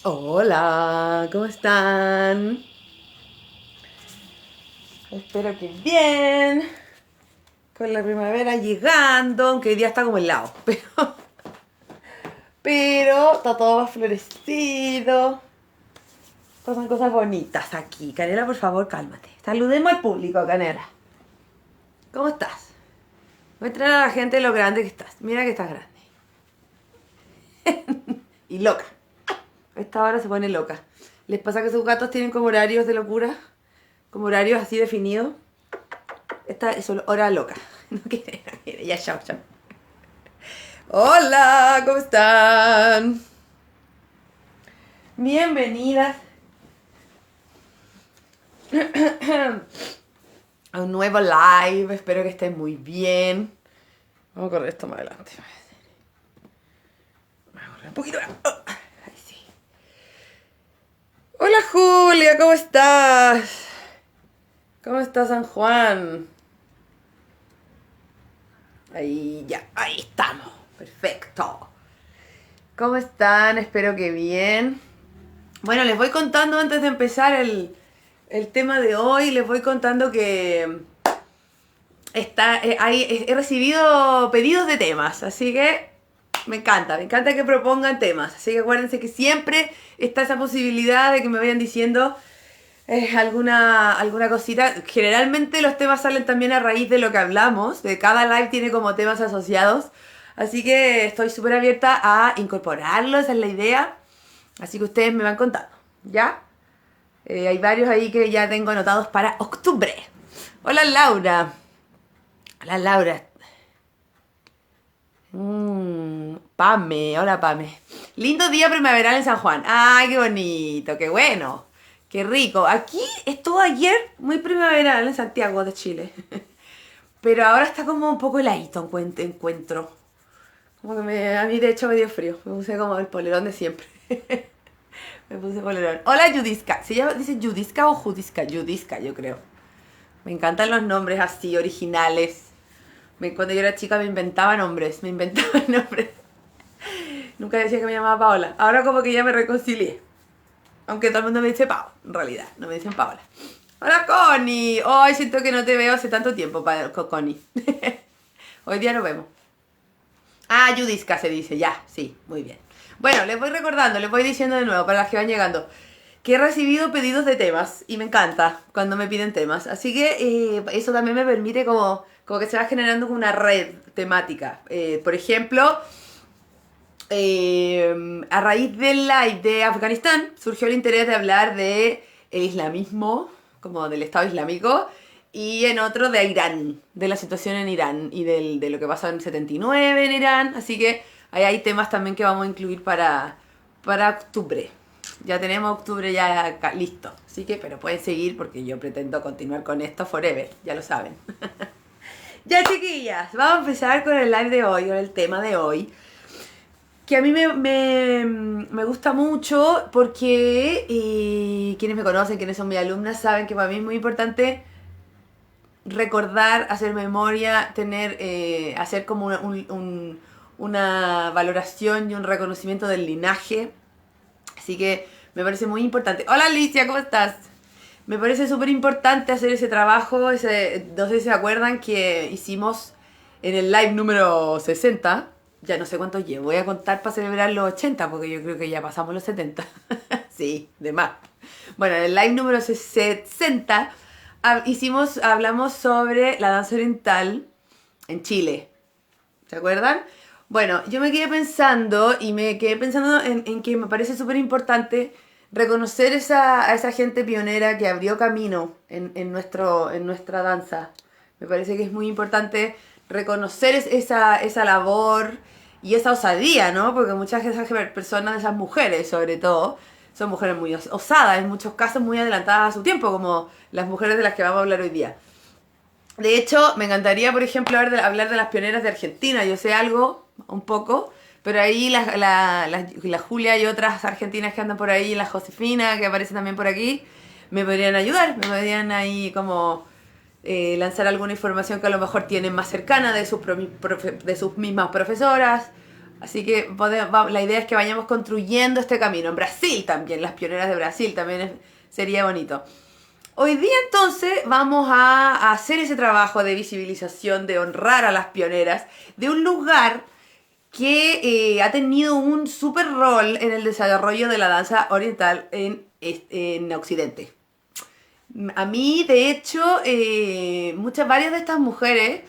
Hola, ¿cómo están? Espero que bien. Con la primavera llegando, aunque hoy día está como helado, pero está todo más florecido. Pasan cosas bonitas aquí. Canela, por favor, cálmate. Saludemos al público, Canela. ¿Cómo estás? Muestra a la gente lo grande que estás. Mira que estás grande. Y loca. A esta hora se pone loca. ¿Les pasa que sus gatos tienen como horarios de locura? Como horarios así definidos. Esta es hora loca. No quiere, no quiere. Ya, chao, chao. Hola, ¿cómo están? Bienvenidas a un nuevo live. Espero que estén muy bien. Vamos a correr esto más adelante. Vamos a correr un poquito más. Oh, ahí sí. Hola, Julia, ¿cómo estás? ¿Cómo está San Juan? Ahí, ya, ahí estamos. Perfecto. ¿Cómo están? Espero que bien. Bueno, les voy contando antes de empezar el tema de hoy, les voy contando que he recibido pedidos de temas, así que me encanta que propongan temas. Así que acuérdense que siempre está esa posibilidad de que me vayan diciendo alguna cosita. Generalmente los temas salen también a raíz de lo que hablamos, de cada live tiene como temas asociados. Así que estoy súper abierta a incorporarlos, esa es la idea. Así que ustedes me van contando, ¿ya? Hay varios ahí que ya tengo anotados para octubre. Hola Laura. Hola Laura. Pame, hola Pame. Lindo día primaveral en San Juan. Ay, qué bonito, qué bueno. Qué rico. Aquí estuvo ayer muy primaveral en Santiago de Chile. Pero ahora está como un poco heladito, encuentro. Como que a mí de hecho me dio frío. Me puse como el polerón de siempre. Me puse polerón. Hola Judiska. ¿Se llama, dice Judiska o Judiska? Judiska, yo creo. Me encantan los nombres así, originales. Cuando yo era chica me inventaba nombres. Me inventaba nombres. Nunca decía que me llamaba Paola. Ahora como que ya me reconcilié. Aunque todo el mundo me dice Pao, en realidad. No me dicen Paola. Hola Connie. Hoy siento que no te veo hace tanto tiempo, Connie. Hoy día nos vemos. Ah, Judiska se dice, ya, sí, muy bien. Bueno, les voy recordando, les voy diciendo de nuevo para las que van llegando, que he recibido pedidos de temas y me encanta cuando me piden temas. Así que eso también me permite como que se va generando una red temática. Por ejemplo, a raíz del live de Afganistán surgió el interés de hablar de el islamismo, como del Estado Islámico, y en otro de Irán, de la situación en Irán y de lo que pasó en el 79 en Irán. Así que ahí hay temas también que vamos a incluir para octubre. Ya tenemos octubre ya acá, listo. Así que, pero pueden seguir porque yo pretendo continuar con esto forever, ya lo saben. Ya chiquillas, vamos a empezar con el live de hoy, con el tema de hoy que a mí me gusta mucho porque quienes me conocen, quienes son mis alumnas, saben que para mí es muy importante recordar, hacer memoria, hacer como una valoración y un reconocimiento del linaje. Así que me parece muy importante. Hola Alicia, ¿cómo estás? Me parece súper importante hacer ese trabajo. No sé si se acuerdan que hicimos en el live número 60. Ya no sé cuántos llevo. Voy a contar para celebrar los 80 porque yo creo que ya pasamos los 70. Sí, de más. Bueno, en el live número 60 hablamos sobre la danza oriental en Chile. ¿Se acuerdan? Bueno, yo me quedé pensando en que me parece súper importante reconocer a esa gente pionera que abrió camino en nuestra danza. Me parece que es muy importante reconocer esa labor y esa osadía, ¿no? Porque muchas de esas personas, esas mujeres sobre todo, son mujeres muy osadas, en muchos casos muy adelantadas a su tiempo, como las mujeres de las que vamos a hablar hoy día. De hecho, me encantaría, por ejemplo, hablar de las pioneras de Argentina. Yo sé algo, un poco, pero ahí la Julia y otras argentinas que andan por ahí, la Josefina, que aparece también por aquí, me podrían ayudar, me podrían ahí como lanzar alguna información que a lo mejor tienen más cercana de sus mismas profesoras, Así que la idea es que vayamos construyendo este camino. En Brasil también, las pioneras de Brasil también sería bonito. Hoy día entonces vamos a hacer ese trabajo de visibilización, de honrar a las pioneras, de un lugar que ha tenido un súper rol en el desarrollo de la danza oriental en Occidente. A mí, de hecho, varias de estas mujeres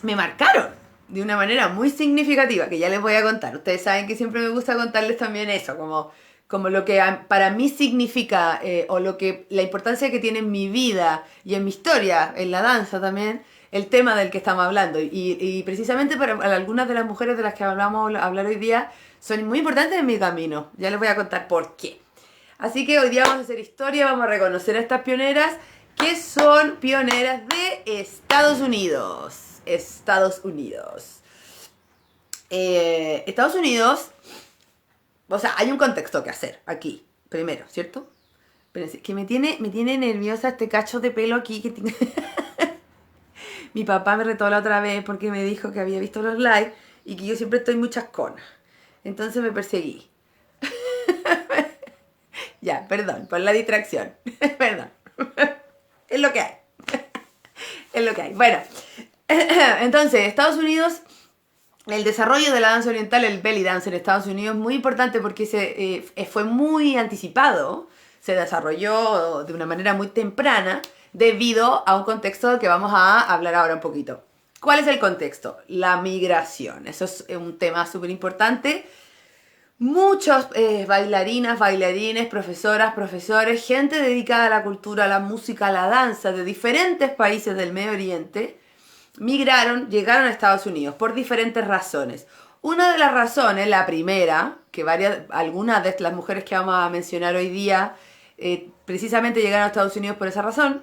me marcaron de una manera muy significativa, que ya les voy a contar. Ustedes saben que siempre me gusta contarles también eso, como lo que para mí significa, o la importancia que tiene en mi vida y en mi historia, en la danza también, el tema del que estamos hablando. Y precisamente para algunas de las mujeres de las que vamos a hablar hoy día, son muy importantes en mi camino. Ya les voy a contar por qué. Así que hoy día vamos a hacer historia, vamos a reconocer a estas pioneras, que son pioneras de Estados Unidos. Estados Unidos. Estados Unidos, o sea, hay un contexto que hacer aquí, primero, ¿cierto? Pero es que me tiene nerviosa este cacho de pelo aquí que tiene... Mi papá me retó la otra vez porque me dijo que había visto los live y que yo siempre estoy muy chascona. Entonces me perseguí. Ya, perdón, por la distracción. Perdón. Es lo que hay. Es lo que hay. Bueno, entonces, Estados Unidos, el desarrollo de la danza oriental, el belly dance en Estados Unidos, es muy importante porque fue muy anticipado, se desarrolló de una manera muy temprana debido a un contexto que vamos a hablar ahora un poquito. ¿Cuál es el contexto? La migración. Eso es un tema súper importante. Muchos bailarinas, bailarines, profesoras, profesores, gente dedicada a la cultura, a la música, a la danza de diferentes países del Medio Oriente, llegaron a Estados Unidos por diferentes razones. Una de las razones, la primera, que algunas de las mujeres que vamos a mencionar hoy día, precisamente llegaron a Estados Unidos por esa razón.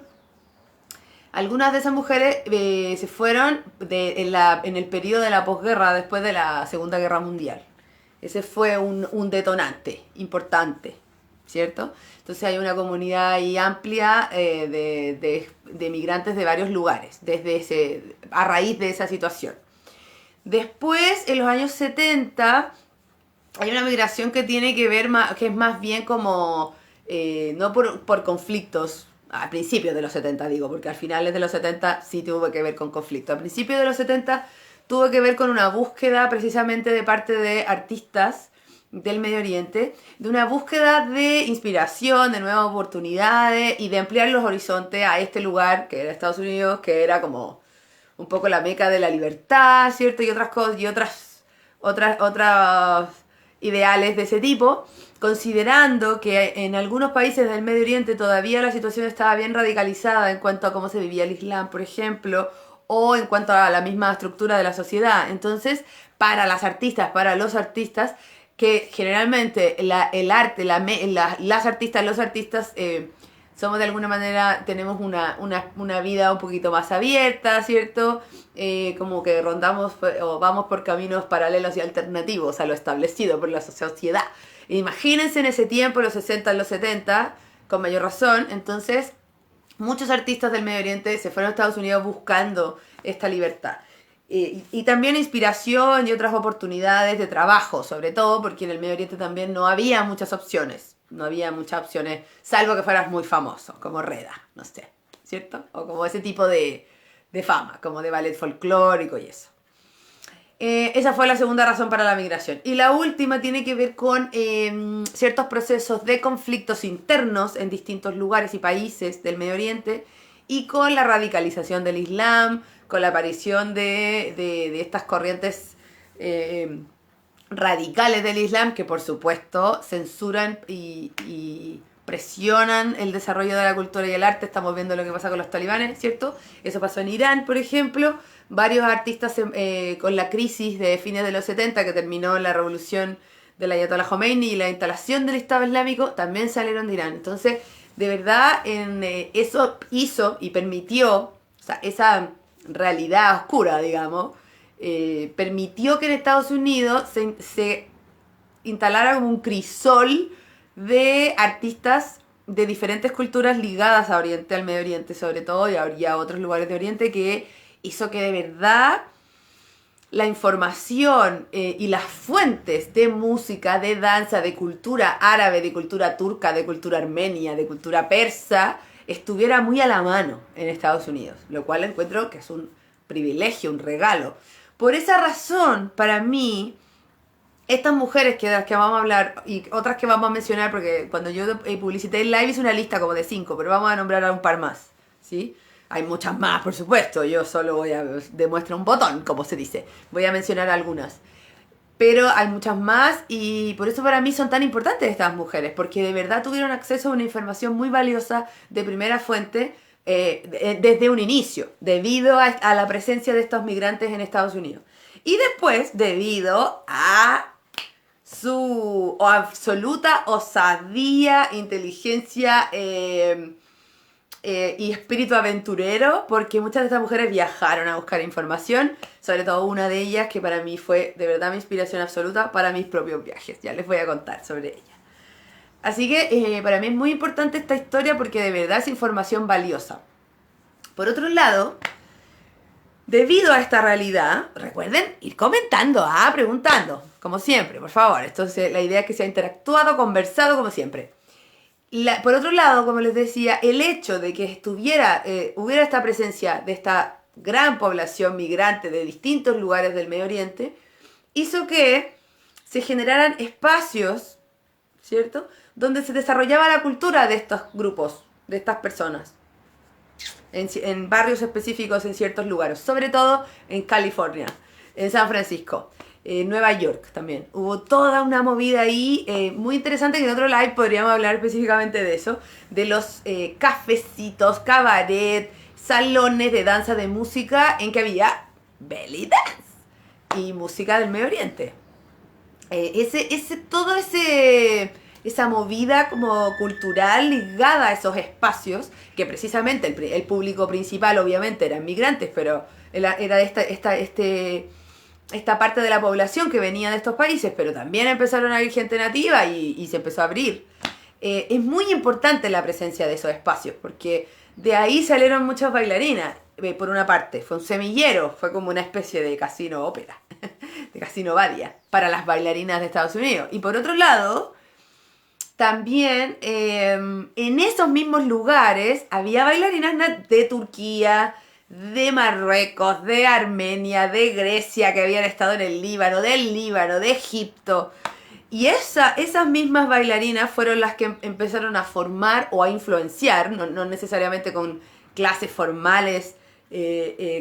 Algunas de esas mujeres se fueron en el periodo de la posguerra, después de la Segunda Guerra Mundial. Ese fue un detonante importante, ¿cierto? Entonces hay una comunidad ahí amplia de migrantes de varios lugares, a raíz de esa situación. Después, en los años 70, hay una migración que tiene que ver que es más bien como, no por conflictos, a principios de los 70 digo, porque al finales de los 70 sí tuvo que ver con conflictos. A principios de los 70 tuvo que ver con una búsqueda precisamente de parte de artistas del Medio Oriente, de una búsqueda de inspiración, de nuevas oportunidades y de ampliar los horizontes a este lugar que era Estados Unidos, que era como un poco la meca de la libertad, ¿cierto? Y otras cosas, y otras ideales de ese tipo, considerando que en algunos países del Medio Oriente todavía la situación estaba bien radicalizada en cuanto a cómo se vivía el Islam, por ejemplo, o en cuanto a la misma estructura de la sociedad. Entonces, para los artistas, que generalmente las artistas, los artistas, somos de alguna manera, tenemos una vida un poquito más abierta, ¿cierto? Como que rondamos o vamos por caminos paralelos y alternativos a lo establecido por la sociedad. Imagínense en ese tiempo, los 60, los 70, con mayor razón. Entonces, muchos artistas del Medio Oriente se fueron a Estados Unidos buscando esta libertad. Y también inspiración y otras oportunidades de trabajo, sobre todo porque en el Medio Oriente también no había muchas opciones. No había muchas opciones, salvo que fueras muy famoso, como Reda, no sé, ¿cierto? O como ese tipo de fama, como de ballet folclórico y eso. Esa fue la segunda razón para la migración. Y la última tiene que ver con ciertos procesos de conflictos internos en distintos lugares y países del Medio Oriente y con la radicalización del Islam, con la aparición de estas corrientes radicales del Islam que por supuesto censuran y presionan el desarrollo de la cultura y el arte. Estamos viendo lo que pasa con los talibanes, ¿cierto? Eso pasó en Irán, por ejemplo. Varios artistas con la crisis de fines de los 70 que terminó la revolución del Ayatollah Khomeini y la instalación del Estado Islámico también salieron de Irán. Entonces, de verdad, eso hizo y permitió, o sea, esa realidad oscura, digamos, permitió que en Estados Unidos se instalara como un crisol de artistas de diferentes culturas ligadas a Oriente, al Medio Oriente sobre todo, y a otros lugares de Oriente, que hizo que de verdad la información y las fuentes de música, de danza, de cultura árabe, de cultura turca, de cultura armenia, de cultura persa, estuviera muy a la mano en Estados Unidos, lo cual encuentro que es un privilegio, un regalo. Por esa razón, para mí, estas mujeres de las que vamos a hablar y otras que vamos a mencionar, porque cuando yo publicité el live hice una lista como de 5, pero vamos a nombrar a un par más, ¿sí? Hay muchas más, por supuesto, yo solo voy a demuestrar un botón, como se dice. Voy a mencionar algunas. Pero hay muchas más y por eso para mí son tan importantes estas mujeres, porque de verdad tuvieron acceso a una información muy valiosa de primera fuente desde un inicio, debido a la presencia de estos migrantes en Estados Unidos. Y después, debido a su absoluta osadía, inteligencia y espíritu aventurero, porque muchas de estas mujeres viajaron a buscar información, sobre todo una de ellas que para mí fue de verdad mi inspiración absoluta para mis propios viajes. Ya les voy a contar sobre ella. Así que para mí es muy importante esta historia porque de verdad es información valiosa. Por otro lado, debido a esta realidad, recuerden ir comentando, preguntando, como siempre, por favor. Entonces la idea es que sea interactuado, conversado, como siempre. Por otro lado, como les decía, el hecho de que hubiera esta presencia de esta gran población migrante de distintos lugares del Medio Oriente, hizo que se generaran espacios, ¿cierto?, donde se desarrollaba la cultura de estos grupos, de estas personas, en barrios específicos, en ciertos lugares, sobre todo en California, en San Francisco. Nueva York también. Hubo toda una movida ahí muy interesante que en otro live podríamos hablar específicamente de eso, de los cafecitos, cabaret, salones de danza, de música, en que había belly dance y música del Medio Oriente. Esa movida como cultural ligada a esos espacios, que precisamente el público principal obviamente eran migrantes, pero era esta parte de la población que venía de estos países, pero también empezaron a ir gente nativa y se empezó a abrir. Es muy importante la presencia de esos espacios, porque de ahí salieron muchas bailarinas. Por una parte, fue un semillero, fue como una especie de casino ópera, de casino Badia, para las bailarinas de Estados Unidos. Y por otro lado, también en esos mismos lugares había bailarinas de Turquía, de Marruecos, de Armenia, de Grecia, que habían estado en el Líbano, del Líbano, de Egipto. Y esas mismas bailarinas fueron las que empezaron a formar o a influenciar, no necesariamente con clases formales,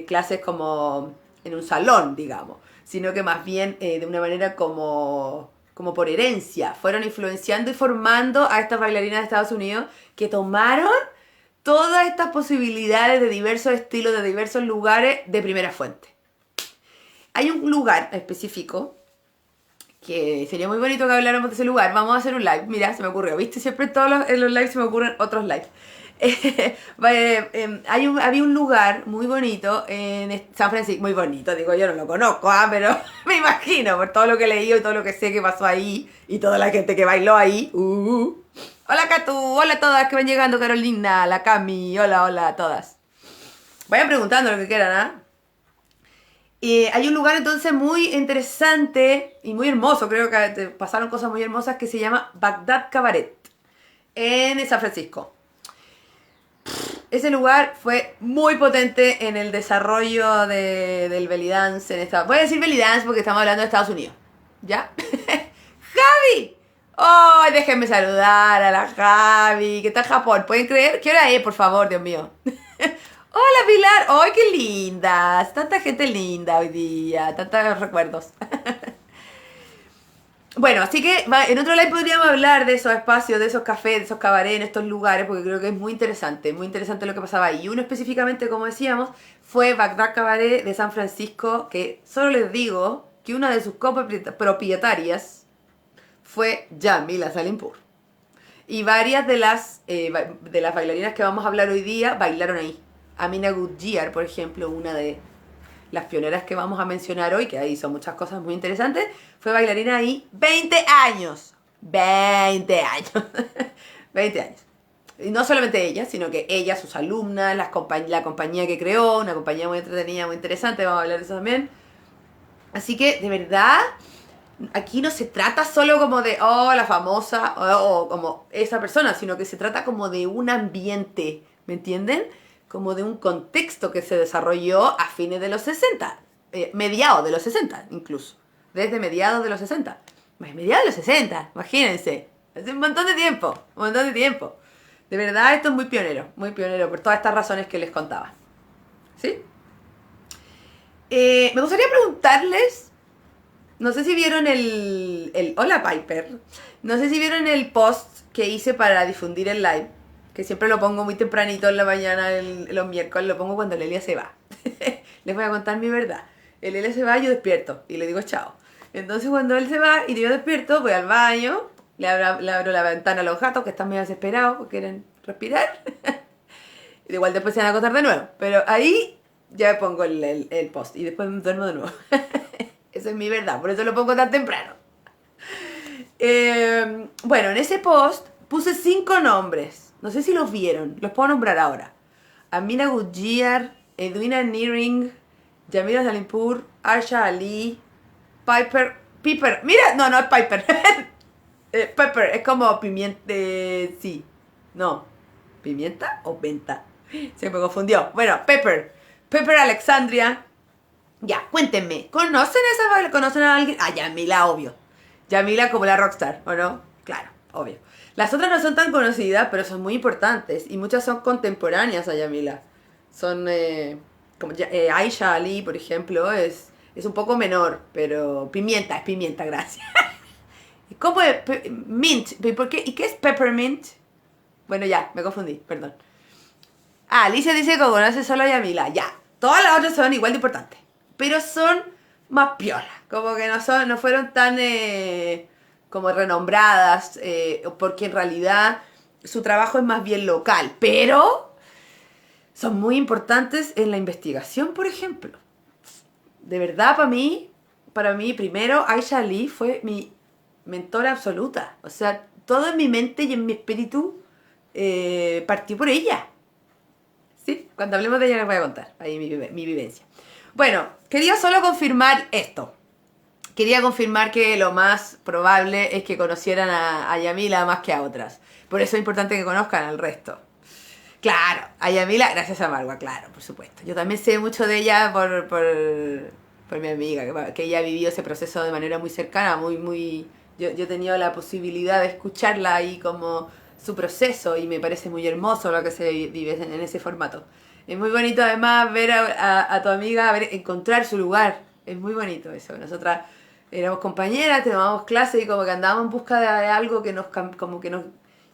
clases como en un salón, digamos, sino que más bien de una manera como por herencia. Fueron influenciando y formando a estas bailarinas de Estados Unidos que tomaron todas estas posibilidades de diversos estilos, de diversos lugares de primera fuente. Hay un lugar específico que sería muy bonito que habláramos de ese lugar. Vamos a hacer un live. Mira, se me ocurrió. ¿Viste? Siempre en los lives se me ocurren otros lives. Había un lugar muy bonito en San Francisco. Muy bonito, digo, yo no lo conozco, pero me imagino por todo lo que he leído y todo lo que sé que pasó ahí y toda la gente que bailó ahí. Hola Catu, hola a todas que van llegando, Carolina, la Cami, hola a todas. Vayan preguntando lo que quieran, hay un lugar entonces muy interesante y muy hermoso, creo que pasaron cosas muy hermosas, que se llama Bagdad Cabaret, en San Francisco. Ese lugar fue muy potente en el desarrollo del belly dance voy a decir belly dance porque estamos hablando de Estados Unidos, ¿ya? ¡Javi! ¡Oh! Déjenme saludar a la Javi, que está en Japón. ¿Pueden creer? ¿Qué hora es, por favor, Dios mío? Hola, Pilar. ¡Ay, qué lindas! Tanta gente linda hoy día. Tantos recuerdos. Bueno, así que en otro live podríamos hablar de esos espacios, de esos cafés, de esos cabarets, en estos lugares, porque creo que es muy interesante lo que pasaba ahí. Y uno específicamente, como decíamos, fue Bagdad Cabaret de San Francisco, que solo les digo que una de sus copropietarias fue Jamila Salimpur. Y varias de las bailarinas que vamos a hablar hoy día bailaron ahí. Amina Gudjiyar, por ejemplo, una de las pioneras que vamos a mencionar hoy, que ahí hizo muchas cosas muy interesantes, fue bailarina ahí 20 años. 20 años. 20 años. Y no solamente ella, sino que ella, sus alumnas, la compañía que creó, una compañía muy entretenida, muy interesante, vamos a hablar de eso también. Así que, de verdad, aquí no se trata solo como de, oh, la famosa, o como esa persona, sino que se trata como de un ambiente, ¿me entienden? Como de un contexto que se desarrolló a fines de los 60, mediados de los 60 incluso, desde mediados de los 60. Mediados de los 60, imagínense, hace un montón de tiempo, un montón de tiempo. De verdad, esto es muy pionero por todas estas razones que les contaba. ¿Sí? Me gustaría preguntarles, no sé si vieron Hola Piper, no sé si vieron el post que hice para difundir el live, que siempre lo pongo muy tempranito en la mañana, los miércoles, lo pongo cuando Lelia se va. Les voy a contar mi verdad. El Lelia se va, yo despierto y le digo chao. Entonces cuando él se va y yo despierto, voy al baño, le abro la ventana a los gatos que están medio desesperados porque quieren respirar. Igual después se van a acostar de nuevo, pero ahí ya pongo el post y después duermo de nuevo. Esa es mi verdad, por eso lo pongo tan temprano. Bueno, en ese post puse 5 nombres. No sé si los vieron, los puedo nombrar ahora. Amina Gujjar, Edwina Nearing, Yamila Salimpur, Arsha Ali, Piper. Mira, no es Piper. Pepper, es como pimienta. Sí, no. ¿Pimienta o venta? Se me confundió. Bueno, Pepper Alexandria. Ya, cuéntenme. ¿Conocen a alguien? Ah, Yamila, obvio. Yamila como la rockstar, ¿o no? Claro, obvio. Las otras no son tan conocidas, pero son muy importantes. Y muchas son contemporáneas a Yamila. Son como Aisha Ali, por ejemplo, es un poco menor, pero es pimienta, gracias. ¿Cómo es? Mint. ¿Por qué? ¿Y qué es peppermint? Bueno, ya, me confundí, perdón. Ah, Alicia dice que conoce solo a Yamila. Ya, todas las otras son igual de importantes. Pero son más piolas. Como que no fueron tan como renombradas. Porque en realidad su trabajo es más bien local. Pero son muy importantes en la investigación, por ejemplo. De verdad, para mí primero, Aisha Ali fue mi mentora absoluta. O sea, todo en mi mente y en mi espíritu partió por ella. ¿Sí? Cuando hablemos de ella les voy a contar ahí mi vivencia. Bueno, quería solo confirmar esto. Quería confirmar que lo más probable es que conocieran a Yamila más que a otras. Por eso es importante que conozcan al resto. Claro, a Yamila, gracias a Marwa, claro, por supuesto. Yo también sé mucho de ella por mi amiga, que ella vivió ese proceso de manera muy cercana, muy. Yo he tenido la posibilidad de escucharla ahí como su proceso y me parece muy hermoso lo que se vive en ese formato. Es muy bonito además ver a tu amiga, encontrar su lugar. Es muy bonito eso. Nosotras éramos compañeras, tomábamos clases y como que andábamos en busca de algo que como que nos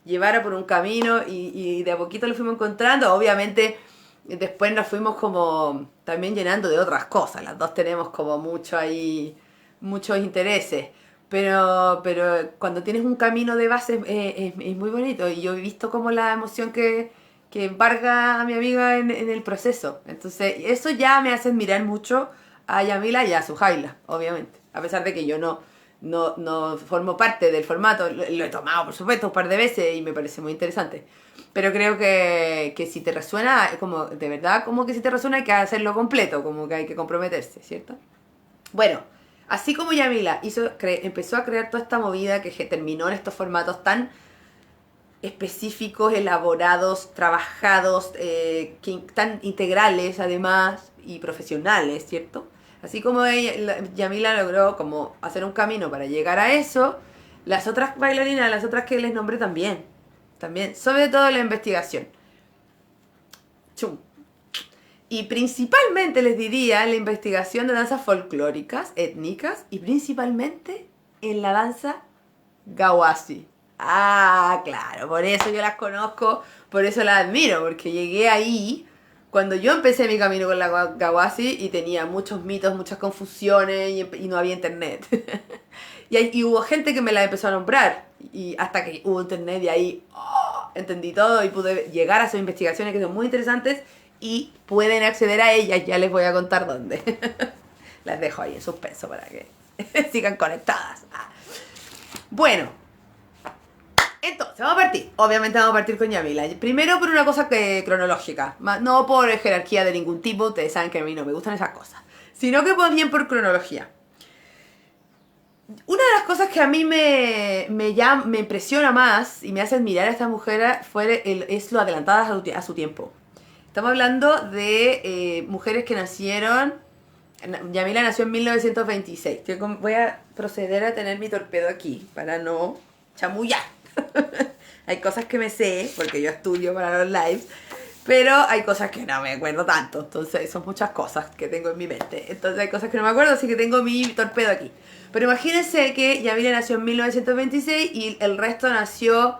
llevara por un camino y de a poquito lo fuimos encontrando. Obviamente después nos fuimos como también llenando de otras cosas. Las dos tenemos como muchos intereses. Pero cuando tienes un camino de base es muy bonito. Y yo he visto como la emoción que embarga a mi amiga en el proceso. Entonces eso ya me hace admirar mucho a Yamila y a Sujaila, obviamente. A pesar de que yo no formo parte del formato. Lo he tomado, por supuesto, un par de veces y me parece muy interesante. Pero creo que si te resuena, como de verdad, como que si te resuena hay que hacerlo completo, como que hay que comprometerse, ¿cierto? Bueno, así como Yamila empezó a crear toda esta movida que terminó en estos formatos tan específicos, elaborados, trabajados, tan integrales además y profesionales, ¿cierto? Así como Yamila logró como hacer un camino para llegar a eso, las otras bailarinas, las otras que les nombré también, sobre todo la investigación. Chum. Y principalmente les diría la investigación de danzas folclóricas, étnicas y principalmente en la danza Gawasi. Ah, claro, por eso yo las conozco, por eso las admiro, porque llegué ahí cuando yo empecé mi camino con la Gawasi y tenía muchos mitos, muchas confusiones y no había internet. y hubo gente que me la empezó a nombrar y hasta que hubo internet y ahí entendí todo y pude llegar a esas investigaciones que son muy interesantes y pueden acceder a ellas, ya les voy a contar dónde. Las dejo ahí en suspenso para que sigan conectadas. Bueno, entonces vamos a partir. Obviamente vamos a partir con Yamila. Primero por una cosa cronológica, no por jerarquía de ningún tipo, ustedes saben que a mí no me gustan esas cosas, sino que más bien por cronología. Una de las cosas que a mí me impresiona más y me hace admirar a esta mujer es lo adelantadas a su tiempo. Estamos hablando de mujeres que nacieron. Yamila nació en 1926. Voy a proceder a tener mi torpedo aquí para no chamullar. Hay cosas que me sé porque yo estudio para los lives, pero hay cosas que no me acuerdo tanto. Entonces son muchas cosas que tengo en mi mente. Entonces hay cosas que no me acuerdo, así que tengo mi torpedo aquí. Pero imagínense que Yamila nació en 1926 y el resto nació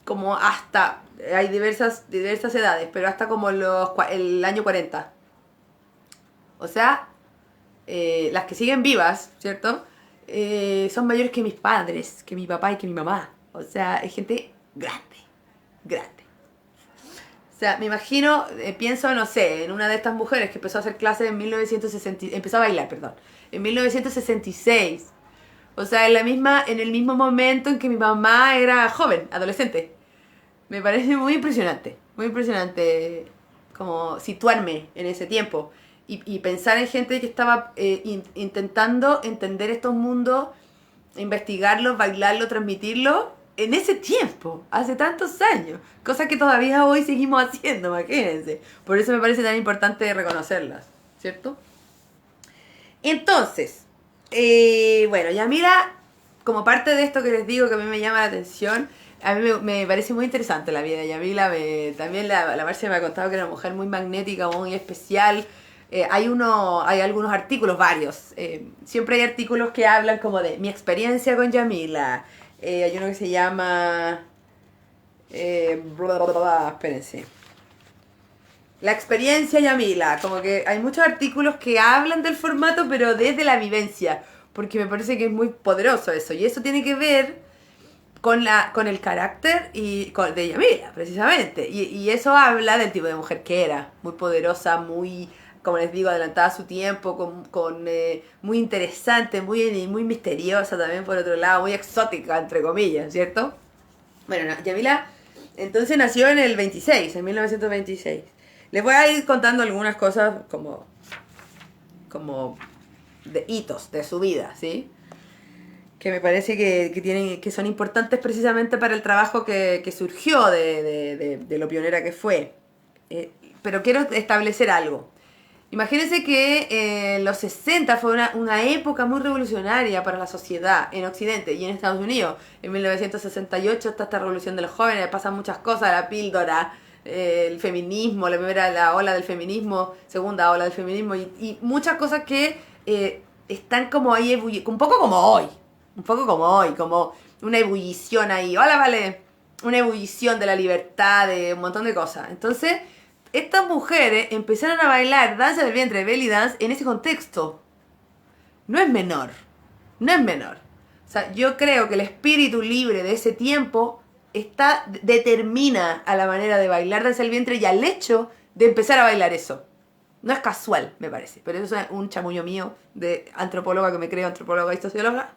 como hasta... Hay diversas edades, pero hasta como el año 40. O sea, las que siguen vivas, ¿cierto? Son mayores que mis padres, que mi papá y que mi mamá. O sea, es gente grande, grande. O sea, me imagino, pienso, no sé, en una de estas mujeres que empezó a hacer clases en 1960, empezó a bailar, perdón, en 1966. O sea, en el mismo momento en que mi mamá era joven, adolescente. Me parece muy impresionante como situarme en ese tiempo y pensar en gente que estaba intentando entender estos mundos, investigarlos, bailarlo, transmitirlo en ese tiempo, hace tantos años, cosas que todavía hoy seguimos haciendo, imagínense. Por eso me parece tan importante reconocerlas, ¿cierto? Entonces, bueno, ya mira, como parte de esto que les digo que a mí me llama la atención, a mí me parece muy interesante la vida de Yamila. También la Marcia me ha contado que era una mujer muy magnética, muy especial. Hay algunos artículos, varios. Siempre hay artículos que hablan como de mi experiencia con Yamila. Hay uno que se llama... espérense. La experiencia Yamila. Como que hay muchos artículos que hablan del formato, pero desde la vivencia. Porque me parece que es muy poderoso eso. Y eso tiene que ver con el carácter de Yamila, precisamente. Y eso habla del tipo de mujer que era. Muy poderosa, muy, como les digo, adelantada a su tiempo, muy interesante, muy misteriosa también por otro lado, muy exótica, entre comillas, ¿cierto? Bueno, no, Yamila entonces nació en el 26, en 1926. Les voy a ir contando algunas cosas como de hitos de su vida, ¿sí? Que me parece que son importantes precisamente para el trabajo que surgió de lo pionera que fue. Pero quiero establecer algo. Imagínense que los 60 fue una época muy revolucionaria para la sociedad en Occidente y en Estados Unidos. En 1968 está esta revolución de los jóvenes, pasan muchas cosas, la píldora, el feminismo, la ola del feminismo, segunda ola del feminismo y muchas cosas que están como ahí, un poco como hoy, como una ebullición ahí. Hola, vale. Una ebullición de la libertad, de un montón de cosas. Entonces, estas mujeres empezaron a bailar danza del vientre, belly dance, en ese contexto. No es menor. No es menor. O sea, yo creo que el espíritu libre de ese tiempo determina a la manera de bailar danza del vientre y al hecho de empezar a bailar eso. No es casual, me parece. Pero eso es un chamullo mío de antropóloga, que me creo antropóloga y socióloga,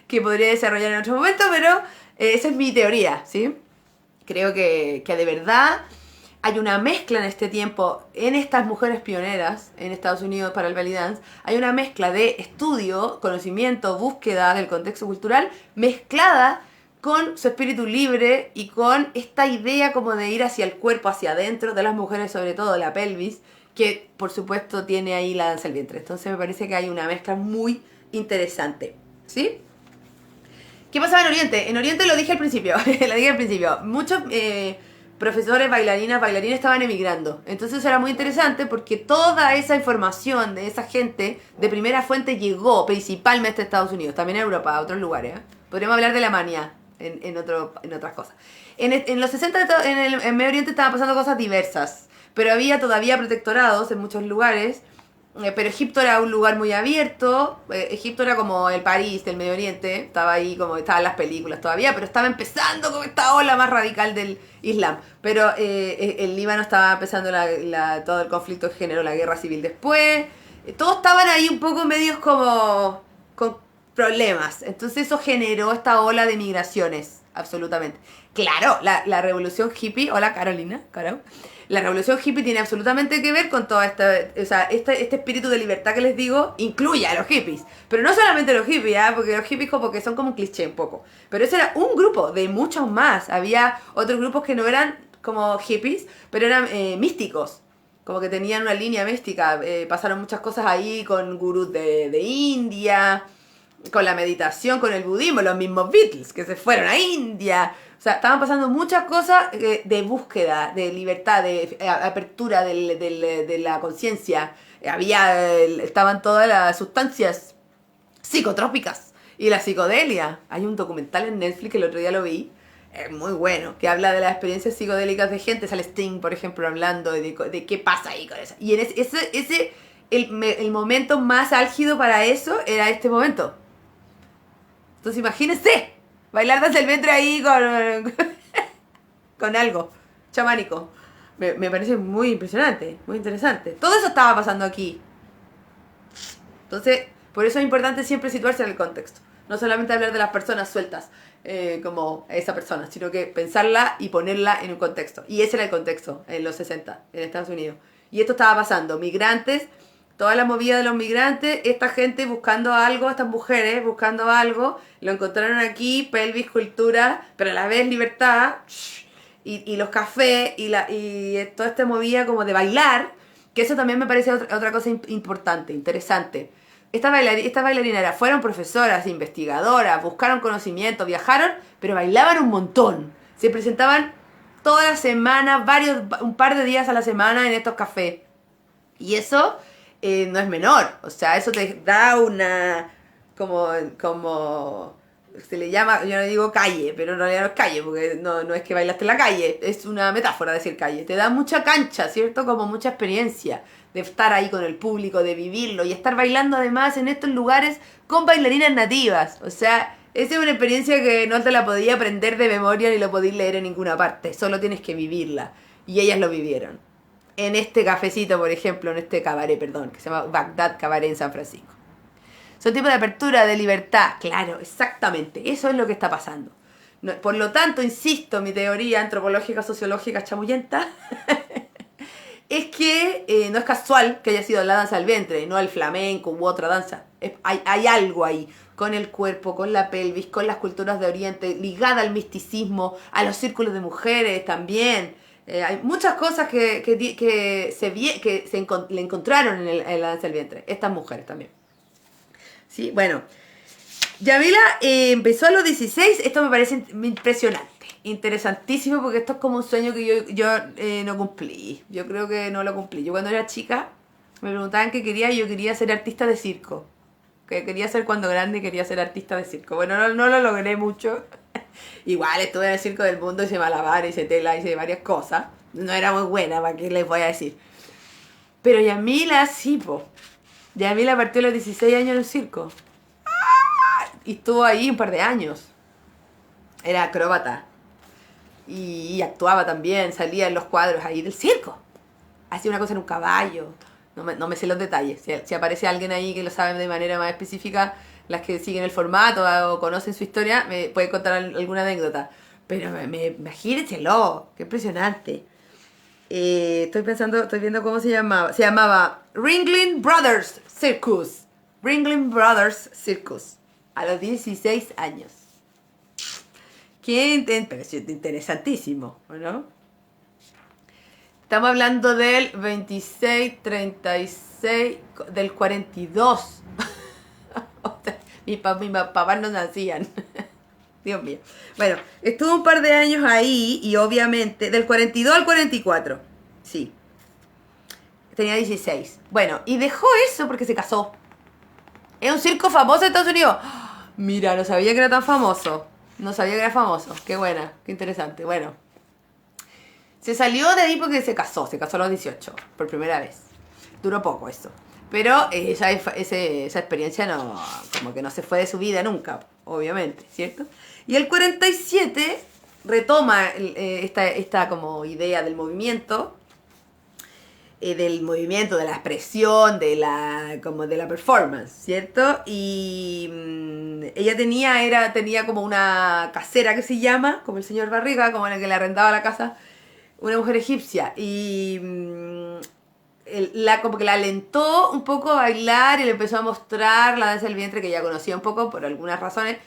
que podría desarrollar en otro momento, pero esa es mi teoría, ¿sí? Creo que de verdad hay una mezcla en este tiempo, en estas mujeres pioneras en Estados Unidos para el belly dance, hay una mezcla de estudio, conocimiento, búsqueda del contexto cultural, mezclada con su espíritu libre y con esta idea como de ir hacia el cuerpo, hacia adentro, de las mujeres, sobre todo la pelvis, que por supuesto tiene ahí la danza del vientre. Entonces me parece que hay una mezcla muy interesante, ¿sí? ¿Qué pasaba en Oriente? En Oriente lo dije al principio, muchos profesores, bailarines estaban emigrando. Entonces era muy interesante porque toda esa información de esa gente de primera fuente llegó principalmente a Estados Unidos, también a Europa, a otros lugares. Podríamos hablar de Alemania en otras cosas. En los 60 en Medio Oriente estaban pasando cosas diversas, pero había todavía protectorados en muchos lugares. Pero Egipto era un lugar muy abierto. Egipto era como el París del Medio Oriente. Estaba ahí como estaban las películas todavía, pero estaba empezando con esta ola más radical del Islam. Pero el Líbano estaba empezando todo el conflicto que generó la guerra civil después. Todos estaban ahí un poco medios como con problemas. Entonces eso generó esta ola de migraciones, absolutamente. Claro, la revolución hippie, hola Carolina, Caro, la revolución hippie tiene absolutamente que ver con toda esta, o sea, este espíritu de libertad que les digo, incluye a los hippies. Pero no solamente los hippies, ¿eh? Porque los hippies como que son como un cliché un poco. Pero ese era un grupo de muchos más. Había otros grupos que no eran como hippies, pero eran místicos. Como que tenían una línea mística. Pasaron muchas cosas ahí con gurús de India, con la meditación, con el budismo, los mismos Beatles que se fueron a India. O sea, estaban pasando muchas cosas de búsqueda, de libertad, de apertura de la conciencia. Estaban todas las sustancias psicotrópicas y la psicodelia. Hay un documental en Netflix que el otro día lo vi, muy bueno, que habla de las experiencias psicodélicas de gente. Sale Sting, por ejemplo, hablando de qué pasa ahí con eso. Y en el momento más álgido para eso era este momento. Entonces imagínense, bailar danza del vientre ahí con algo chamánico. Me parece muy impresionante, muy interesante. Todo eso estaba pasando aquí. Entonces, por eso es importante siempre situarse en el contexto. No solamente hablar de las personas sueltas, como esa persona, sino que pensarla y ponerla en un contexto. Y ese era el contexto en los 60, en Estados Unidos. Y esto estaba pasando. Migrantes, toda la movida de los migrantes, esta gente buscando algo, estas mujeres buscando algo, lo encontraron aquí, pelvis, cultura, pero a la vez libertad, y los cafés, y toda esta movida como de bailar, que eso también me parece otra cosa importante, interesante. Estas bailarinas fueron profesoras, investigadoras, buscaron conocimiento, viajaron, pero bailaban un montón. Se presentaban toda la semana, un par de días a la semana en estos cafés. Y eso no es menor. O sea, eso te da una... como se le llama, yo no digo calle, pero en realidad no es calle, porque no es que bailaste en la calle, es una metáfora decir calle. Te da mucha cancha, ¿cierto? Como mucha experiencia de estar ahí con el público, de vivirlo y estar bailando además en estos lugares con bailarinas nativas. O sea, esa es una experiencia que no te la podía aprender de memoria ni lo podías leer en ninguna parte, solo tienes que vivirla. Y ellas lo vivieron. En este cafecito, por ejemplo, en este cabaret, perdón, que se llama Bagdad Cabaret en San Francisco. Son tipos de apertura, de libertad. Claro, exactamente. Eso es lo que está pasando. Por lo tanto, insisto, mi teoría antropológica, sociológica, chamullenta, es que no es casual que haya sido la danza del vientre, no el flamenco u otra danza. Hay algo ahí con el cuerpo, con la pelvis, con las culturas de Oriente, ligada al misticismo, a los círculos de mujeres también. Hay muchas cosas que le encontraron en la danza del vientre. Estas mujeres también. Sí, bueno. Yamila empezó a los 16. Esto me parece impresionante, interesantísimo, porque esto es como un sueño que yo no cumplí. Yo creo que no lo cumplí. Yo cuando era chica me preguntaban qué quería y yo quería ser artista de circo. Que quería ser cuando grande, quería ser artista de circo. Bueno, no lo logré mucho. Igual estuve en el Circo del Mundo, hice malabares, hice tela, hice varias cosas. No era muy buena, ¿para qué les voy a decir? Pero Yamila sí, po. Yamila partió a los 16 años en el circo. Y estuvo ahí un par de años. Era acróbata. Y actuaba también, salía en los cuadros ahí del circo. Hacía una cosa en un caballo. No me sé los detalles. Si aparece alguien ahí que lo sabe de manera más específica, las que siguen el formato o conocen su historia, me pueden contar alguna anécdota. Pero imagínenselo, qué impresionante. Estoy viendo cómo se llamaba. Se llamaba Ringling Brothers Circus. Ringling Brothers Circus. A los 16 años. Qué interesantísimo, ¿no? Estamos hablando del 26, 36, del 42. Mis papás no nacían. Dios mío. Bueno, estuvo un par de años ahí y obviamente, del 42 al 44. Sí. Tenía 16. Bueno, y dejó eso porque se casó. Es un circo famoso en Estados Unidos. Mira, no sabía que era tan famoso. No sabía que era famoso. Qué buena, qué interesante. Bueno. Se salió de ahí porque se casó a los 18, por primera vez. Duró poco eso. Pero esa experiencia no, como que no se fue de su vida nunca, obviamente, ¿cierto? Y el 47 retoma esta como idea del movimiento, de la expresión, de la performance, ¿cierto? Y ella tenía como una casera que se llama, como el señor Barriga, como el que le arrendaba la casa, una mujer egipcia, y como que la alentó un poco a bailar y le empezó a mostrar la danza del vientre que ya conocía un poco por algunas razones,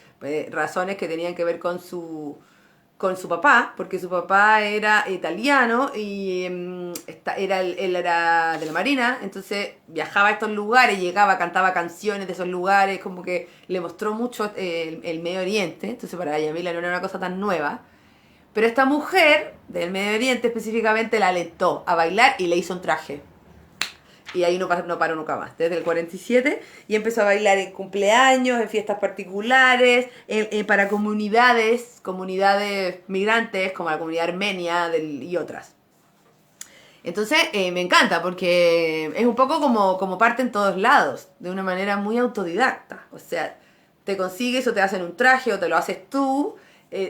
razones que tenían que ver con su papá, porque su papá era italiano y él era de la Marina, entonces viajaba a estos lugares, llegaba, cantaba canciones de esos lugares, como que le mostró mucho el Medio Oriente, entonces para Yamila no era una cosa tan nueva. Pero esta mujer del Medio Oriente específicamente la alentó a bailar y le hizo un traje. Y ahí no paró nunca más, desde el 47, y empezó a bailar en cumpleaños, en fiestas particulares, para comunidades migrantes, como la comunidad armenia y otras. Entonces me encanta, porque es un poco como parte en todos lados, de una manera muy autodidacta. O sea, te consigues o te hacen un traje o te lo haces tú,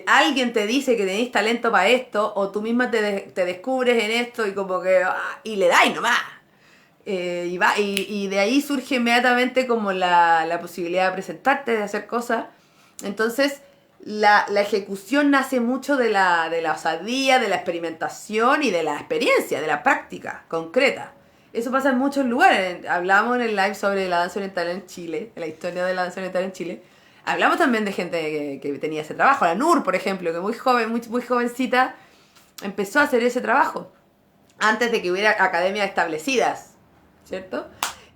alguien te dice que tenés talento para esto, o tú misma te descubres en esto y como que... y le dais nomás. Y de ahí surge inmediatamente como la posibilidad de presentarte, de hacer cosas. Entonces, la ejecución nace mucho de la osadía, de la experimentación y de la experiencia, de la práctica concreta. Eso pasa en muchos lugares. Hablamos en el live sobre la danza oriental en Chile, la historia de la danza oriental en Chile. Hablamos también de gente que tenía ese trabajo. La Nur, por ejemplo, que muy joven, muy jovencita, empezó a hacer ese trabajo antes de que hubiera academias establecidas, ¿cierto?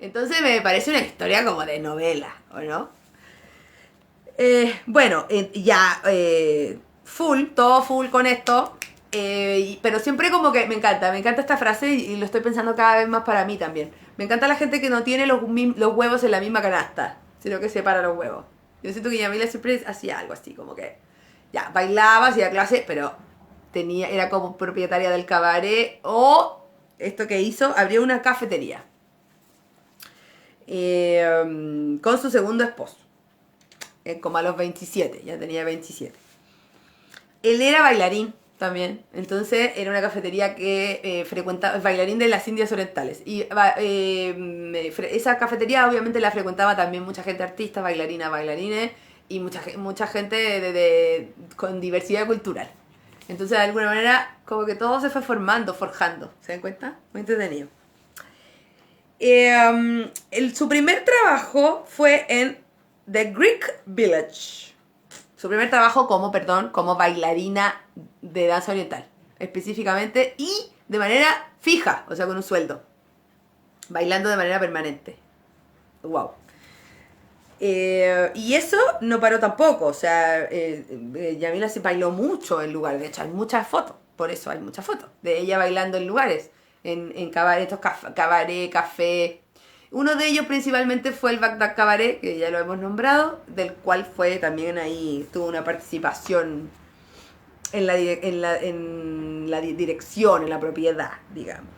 Entonces me parece una historia como de novela, ¿o no? Bueno, todo full con esto, pero siempre como que me encanta esta frase y lo estoy pensando cada vez más para mí también. Me encanta la gente que no tiene los huevos en la misma canasta, sino que separa los huevos. Yo siento que Yamila siempre hacía algo así, como que ya, bailaba, hacía clase, pero era como propietaria del cabaret, o esto que hizo, abrió una cafetería con su segundo esposo, como a los 27, ya tenía 27. Él era bailarín también, entonces era una cafetería que frecuentaba, bailarín de las Indias Orientales. Y esa cafetería obviamente la frecuentaba también mucha gente artista, bailarines y mucha gente con diversidad cultural. Entonces de alguna manera como que todo se fue forjando, ¿se dan cuenta? Muy entretenido. Su primer trabajo fue en The Greek Village. Su primer trabajo como bailarina de danza oriental, específicamente, y de manera fija, o sea, con un sueldo. Bailando de manera permanente. Wow. Y eso no paró tampoco, o sea, Yamila se bailó mucho en lugares, de hecho hay muchas fotos, por eso hay muchas fotos, de ella bailando en lugares, en cabaret, cabaret, café. Uno de ellos principalmente fue el Bagdad Cabaret, que ya lo hemos nombrado, del cual fue también ahí, tuvo una participación en la dirección, en la propiedad, digamos.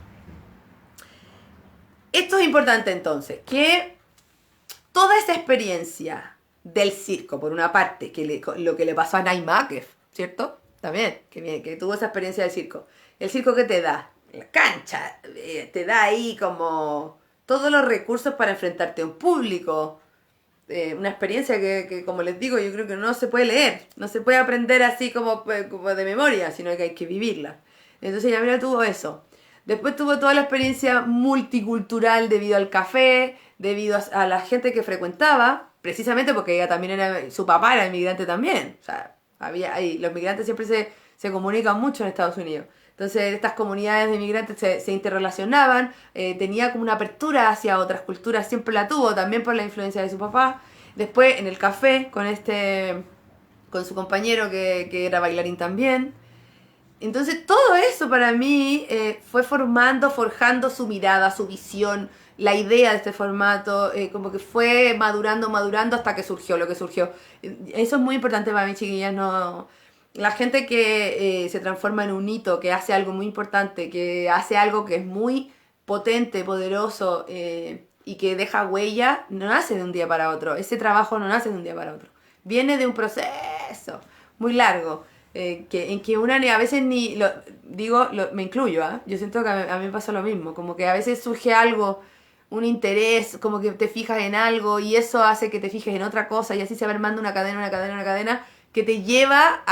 Esto es importante entonces, que toda esa experiencia del circo, por una parte, lo que le pasó a Naimakev, ¿cierto? También, que tuvo esa experiencia del circo. El circo que te da, la cancha, te da ahí como todos los recursos para enfrentarte a un público. Una experiencia que, como les digo, yo creo que no se puede leer, no se puede aprender así como de memoria, sino que hay que vivirla. Entonces Yamila tuvo eso. Después tuvo toda la experiencia multicultural debido al café, debido a la gente que frecuentaba, precisamente porque ella también su papá era inmigrante también. O sea, los migrantes siempre se comunican mucho en Estados Unidos. Entonces estas comunidades de inmigrantes se interrelacionaban, tenía como una apertura hacia otras culturas, siempre la tuvo, también por la influencia de su papá. Después en el café con su compañero que era bailarín también. Entonces todo eso para mí fue forjando su mirada, su visión, la idea de este formato, como que fue madurando hasta que surgió lo que surgió. Eso es muy importante para mí, chiquillas. No, la gente que se transforma en un hito, que hace algo muy importante, que hace algo que es muy potente, poderoso y que deja huella, no nace de un día para otro. Ese trabajo no nace de un día para otro. Viene de un proceso muy largo. En que una a veces me incluyo, ¿eh? Yo siento que a mí me pasa lo mismo, como que a veces surge algo, un interés, como que te fijas en algo y eso hace que te fijes en otra cosa y así se va armando una cadena que te lleva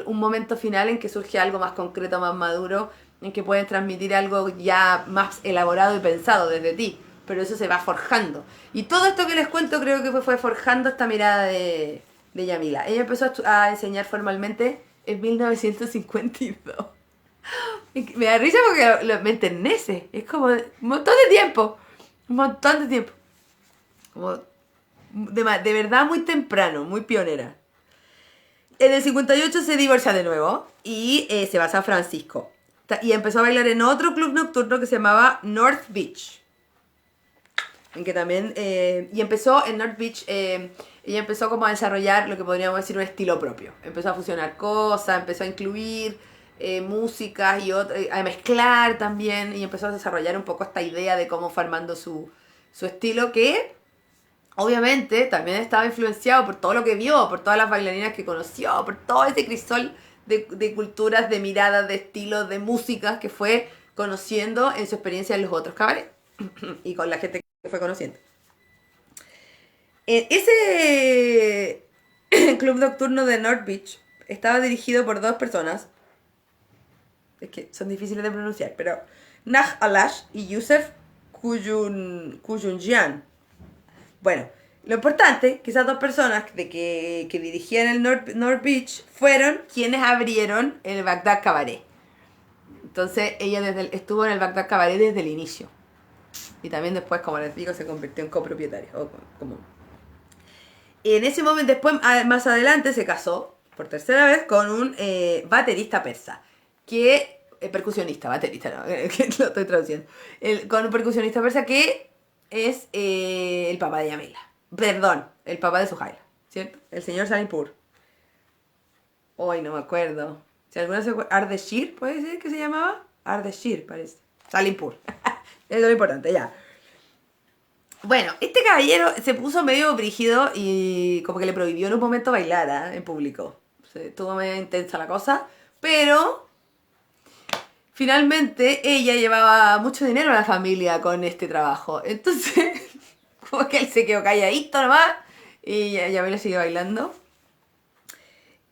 un momento final en que surge algo más concreto, más maduro en que pueden transmitir algo ya más elaborado y pensado desde ti, pero eso se va forjando. Y todo esto que les cuento creo que fue forjando esta mirada de Yamila. Ella empezó a enseñar formalmente en 1952. Me da risa porque me enternece. Es como un montón de tiempo. Un montón de tiempo. Como de verdad muy temprano, muy pionera. En el 58 se divorcia de nuevo y se va a San Francisco. Y empezó a bailar en otro club nocturno que se llamaba North Beach. En que también... y empezó en North Beach... ella empezó como a desarrollar lo que podríamos decir un estilo propio. Empezó a fusionar cosas, empezó a incluir músicas y a mezclar también. Y empezó a desarrollar un poco esta idea de cómo fue armando su estilo que... Obviamente también estaba influenciado por todo lo que vio, por todas las bailarinas que conoció, por todo ese crisol de culturas, de miradas, de estilos, de músicas que fue conociendo en su experiencia en los otros cabarets y con la gente que fue conociendo. Ese club nocturno de North Beach estaba dirigido por dos personas, es que son difíciles de pronunciar, pero Naj Alash y Yusef Kuyunjian. Bueno, lo importante que esas dos personas que dirigían el North Beach fueron quienes abrieron el Bagdad Cabaret. Entonces ella estuvo en el Bagdad Cabaret desde el inicio. Y también después, como les digo, se convirtió en copropietaria. En ese momento, después, más adelante, se casó por tercera vez con un baterista persa. Percusionista, baterista, no, que lo estoy traduciendo. Con un percusionista persa que es el papá de Yamila. Perdón, el papá de Suhaila, ¿cierto? El señor Salimpour. Hoy no me acuerdo. Si alguna se acuerda, Ardeshir, ¿puede ser que se llamaba? Ardeshir, parece. Salimpour. Eso es lo importante, ya. Bueno, este caballero se puso medio brígido y como que le prohibió en un momento bailar en público. Estuvo medio intensa la cosa, pero finalmente ella llevaba mucho dinero a la familia con este trabajo. Entonces, como que él se quedó calladito nomás y Yamila sigue bailando.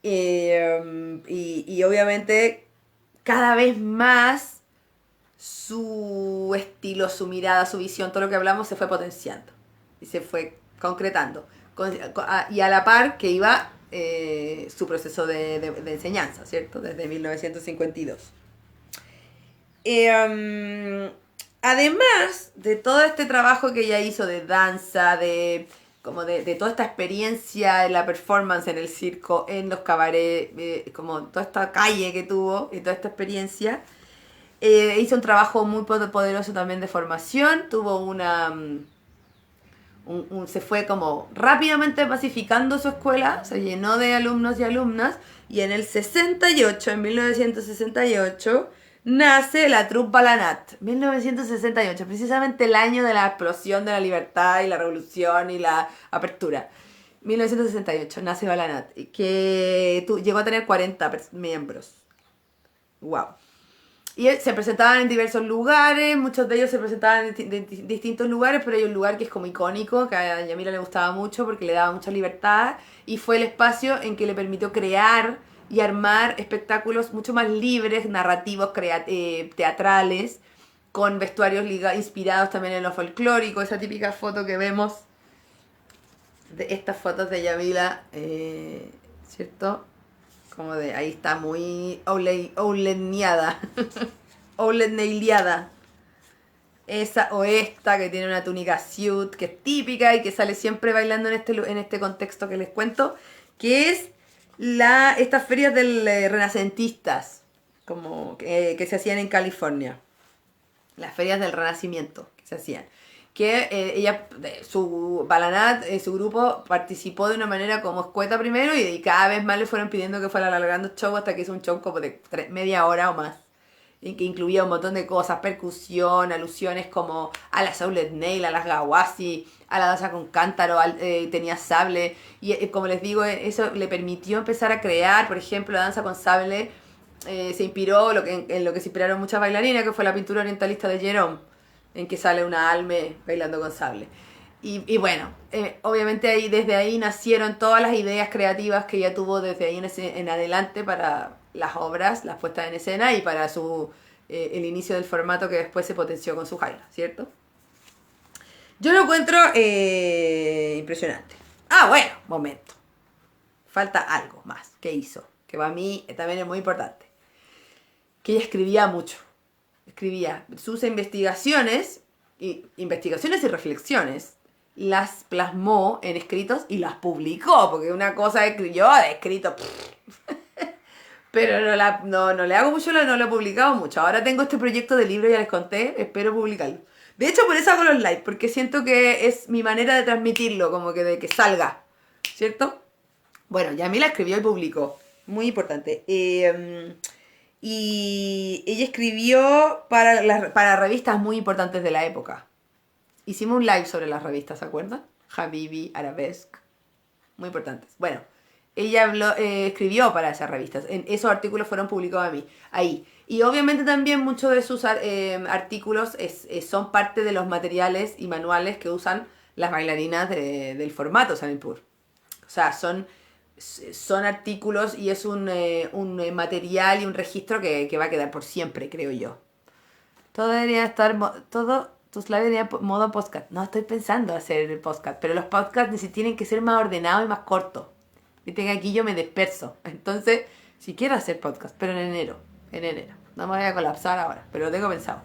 Y obviamente cada vez más su estilo, su mirada, su visión, todo lo que hablamos se fue potenciando y se fue concretando. Y a la par que iba su proceso de enseñanza, ¿cierto? Desde 1952. Además de todo este trabajo que ella hizo de danza, de toda esta experiencia en la performance, en el circo, en los cabarets, como toda esta calle que tuvo y toda esta experiencia, hizo un trabajo muy poderoso también de formación, tuvo se fue como rápidamente pacificando su escuela, se llenó de alumnos y alumnas, y en el 68, en 1968, nace la Troupe Balanat. 1968, precisamente el año de la explosión de la libertad y la revolución y la apertura. 1968, nace Balanat, que llegó a tener 40 miembros. Wow. Y se presentaban en diversos lugares, muchos de ellos se presentaban en distintos lugares, pero hay un lugar que es como icónico, que a Yamila le gustaba mucho porque le daba mucha libertad, y fue el espacio en que le permitió crear y armar espectáculos mucho más libres, narrativos, teatrales, con vestuarios inspirados también en lo folclórico, esa típica foto que vemos, de estas fotos de Yamila, ¿cierto? Como de, ahí está muy ouleneada, ouleneileada. Esa o esta que tiene una túnica suit, que es típica y que sale siempre bailando en este contexto que les cuento, que es estas ferias del renacentistas, como que se hacían en California. Las ferias del renacimiento que se hacían. Que ella, su Balanat, su grupo participó de una manera como escueta primero y cada vez más le fueron pidiendo que fuera alargando el show hasta que hizo un show como de media hora o más. Y que incluía un montón de cosas, percusión, alusiones como a la Saulet Nail, a las Gawasi, a la danza con cántaro, tenía sable. Y como les digo, eso le permitió empezar a crear, por ejemplo, la danza con sable. Se inspiró en lo que se inspiraron muchas bailarinas, que fue la pintura orientalista de Jerome, en que sale una alme bailando con sable. Y bueno, obviamente desde ahí nacieron todas las ideas creativas que ella tuvo desde ahí en adelante para las obras, las puestas en escena y para su el inicio del formato que después se potenció con Sujaila, ¿cierto? Yo lo encuentro impresionante. Ah, bueno, momento. Falta algo más que hizo, que para mí también es muy importante. Que ella escribía mucho. Escribía sus investigaciones y reflexiones. Las plasmó en escritos y las publicó, porque una cosa yo he escrito... Pero no le hago mucho, no lo he publicado mucho. Ahora tengo este proyecto de libro, ya les conté, espero publicarlo. De hecho, por eso hago los live, porque siento que es mi manera de transmitirlo, como que de que salga, ¿cierto? Bueno, Yamila escribió y publicó, muy importante. Y ella escribió para revistas muy importantes de la época. Hicimos un live sobre las revistas, ¿se acuerdan? Habibi, Arabesque, muy importantes. Bueno, ella escribió para esas revistas. Esos artículos fueron publicados ahí. Y obviamente también muchos de sus artículos son parte de los materiales y manuales que usan las bailarinas del formato Salimpur. O sea, son artículos y es un material y un registro que va a quedar por siempre, creo yo. Todo debería estar... tus lives deberían modo podcast. No, estoy pensando hacer podcast, pero los podcasts tienen que ser más ordenados y más cortos. Viste que aquí yo me disperso. Entonces, si quiero hacer podcast, pero en enero. No me voy a colapsar ahora, pero lo tengo pensado.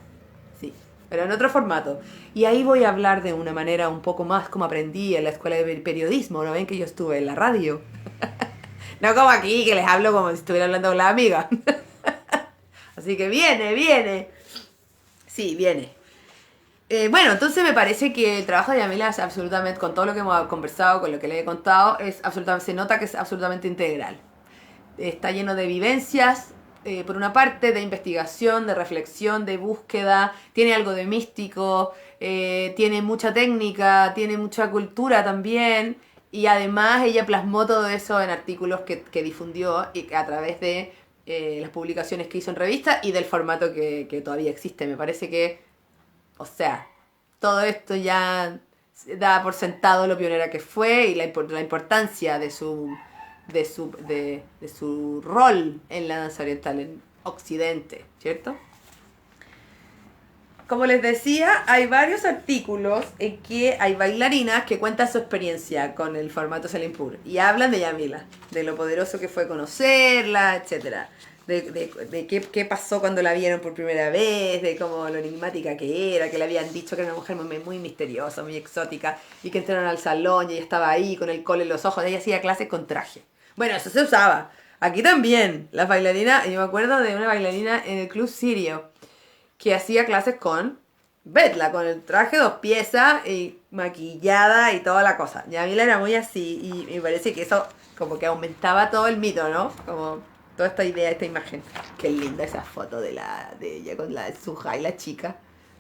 Sí, pero en otro formato. Y ahí voy a hablar de una manera un poco más como aprendí en la escuela de periodismo. ¿No ven que yo estuve en la radio? No como aquí, que les hablo como si estuviera hablando con la amiga. Así que viene. Sí, viene. Bueno, entonces me parece que el trabajo de Yamila es absolutamente, con todo lo que hemos conversado, con lo que le he contado, se nota que es absolutamente integral. Está lleno de vivencias, por una parte, de investigación, de reflexión, de búsqueda, tiene algo de místico, tiene mucha técnica, tiene mucha cultura también, y además ella plasmó todo eso en artículos que difundió y a través de las publicaciones que hizo en revistas y del formato que todavía existe. Me parece que... O sea, todo esto ya da por sentado lo pionera que fue y la importancia de su rol en la danza oriental en Occidente, ¿cierto? Como les decía, hay varios artículos en que hay bailarinas que cuentan su experiencia con el formato Salimpur y hablan de Yamila, de lo poderoso que fue conocerla, etcétera. De qué pasó cuando la vieron por primera vez, de cómo lo enigmática que era, que le habían dicho que era una mujer muy misteriosa, muy exótica, y que entraron al salón y ella estaba ahí con el col en los ojos, ella hacía clases con traje. Bueno, eso se usaba. Aquí también, las bailarinas, yo me acuerdo de una bailarina en el Club Sirio, que hacía clases con Betla, con el traje 2 piezas, y maquillada y toda la cosa. Yamila era muy así, y me parece que eso como que aumentaba todo el mito, ¿no? Como... toda esta idea, esta imagen. Qué linda esa foto de ella con la Sujaila chica.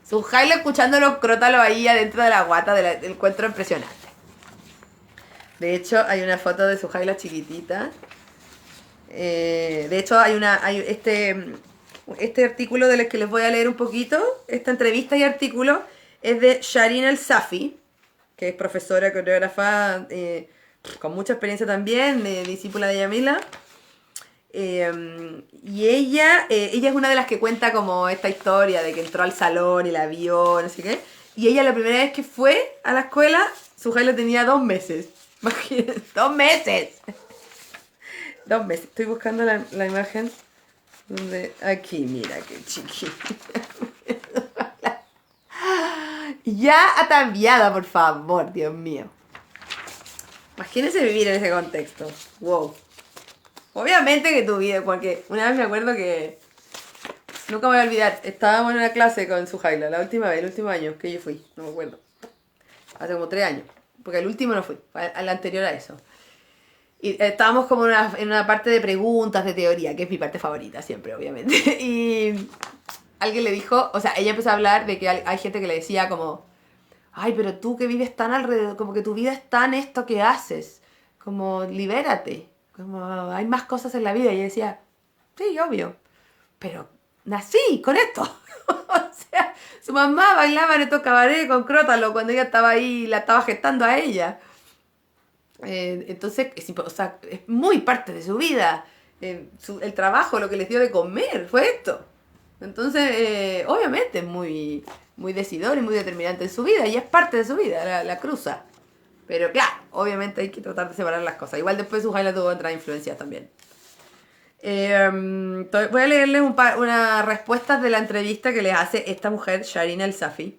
Sujaila escuchando los crótalos ahí adentro de la guata del encuentro impresionante. De hecho, hay una foto de Sujaila chiquitita. De hecho, hay este artículo del que les voy a leer un poquito. Esta entrevista y artículo es de Shireen El Safi, que es profesora, coreógrafa, con mucha experiencia también, discípula de Yamila. Y ella es una de las que cuenta como esta historia de que entró al salón y la vio, no sé qué. Y ella la primera vez que fue a la escuela, Sujaila tenía 2 meses. Imagínense, 2 meses. 2 meses. Estoy buscando la imagen. Aquí, mira qué chiquita. Ya ataviada, por favor, Dios mío. Imagínense vivir en ese contexto. Wow. Obviamente que tu vida, porque una vez me acuerdo que... Nunca me voy a olvidar, estábamos en una clase con Sujaila, la última vez, el último año que yo fui, no me acuerdo. Hace como 3 años, porque el último no fui, al anterior a eso. Y estábamos como en una parte de preguntas de teoría, que es mi parte favorita siempre, obviamente. Y alguien le dijo, o sea, ella empezó a hablar de que hay gente que le decía como... Ay, pero tú que vives tan alrededor, como que tu vida es tan esto que haces, como libérate. Como hay más cosas en la vida. Y ella decía, sí, obvio, pero nací con esto. O sea, su mamá bailaba en estos cabarets con Crótalo cuando ella estaba ahí, la estaba gestando a ella. Entonces, o sea, es muy parte de su vida. El trabajo, lo que les dio de comer, fue esto. Entonces, obviamente es muy, muy decidor y muy determinante en su vida, y es parte de su vida, la cruza. Pero claro, obviamente hay que tratar de separar las cosas. Igual después Sujaila tuvo otras influencias también. Voy a leerles unas respuestas de la entrevista que les hace esta mujer, Sharina El Safi,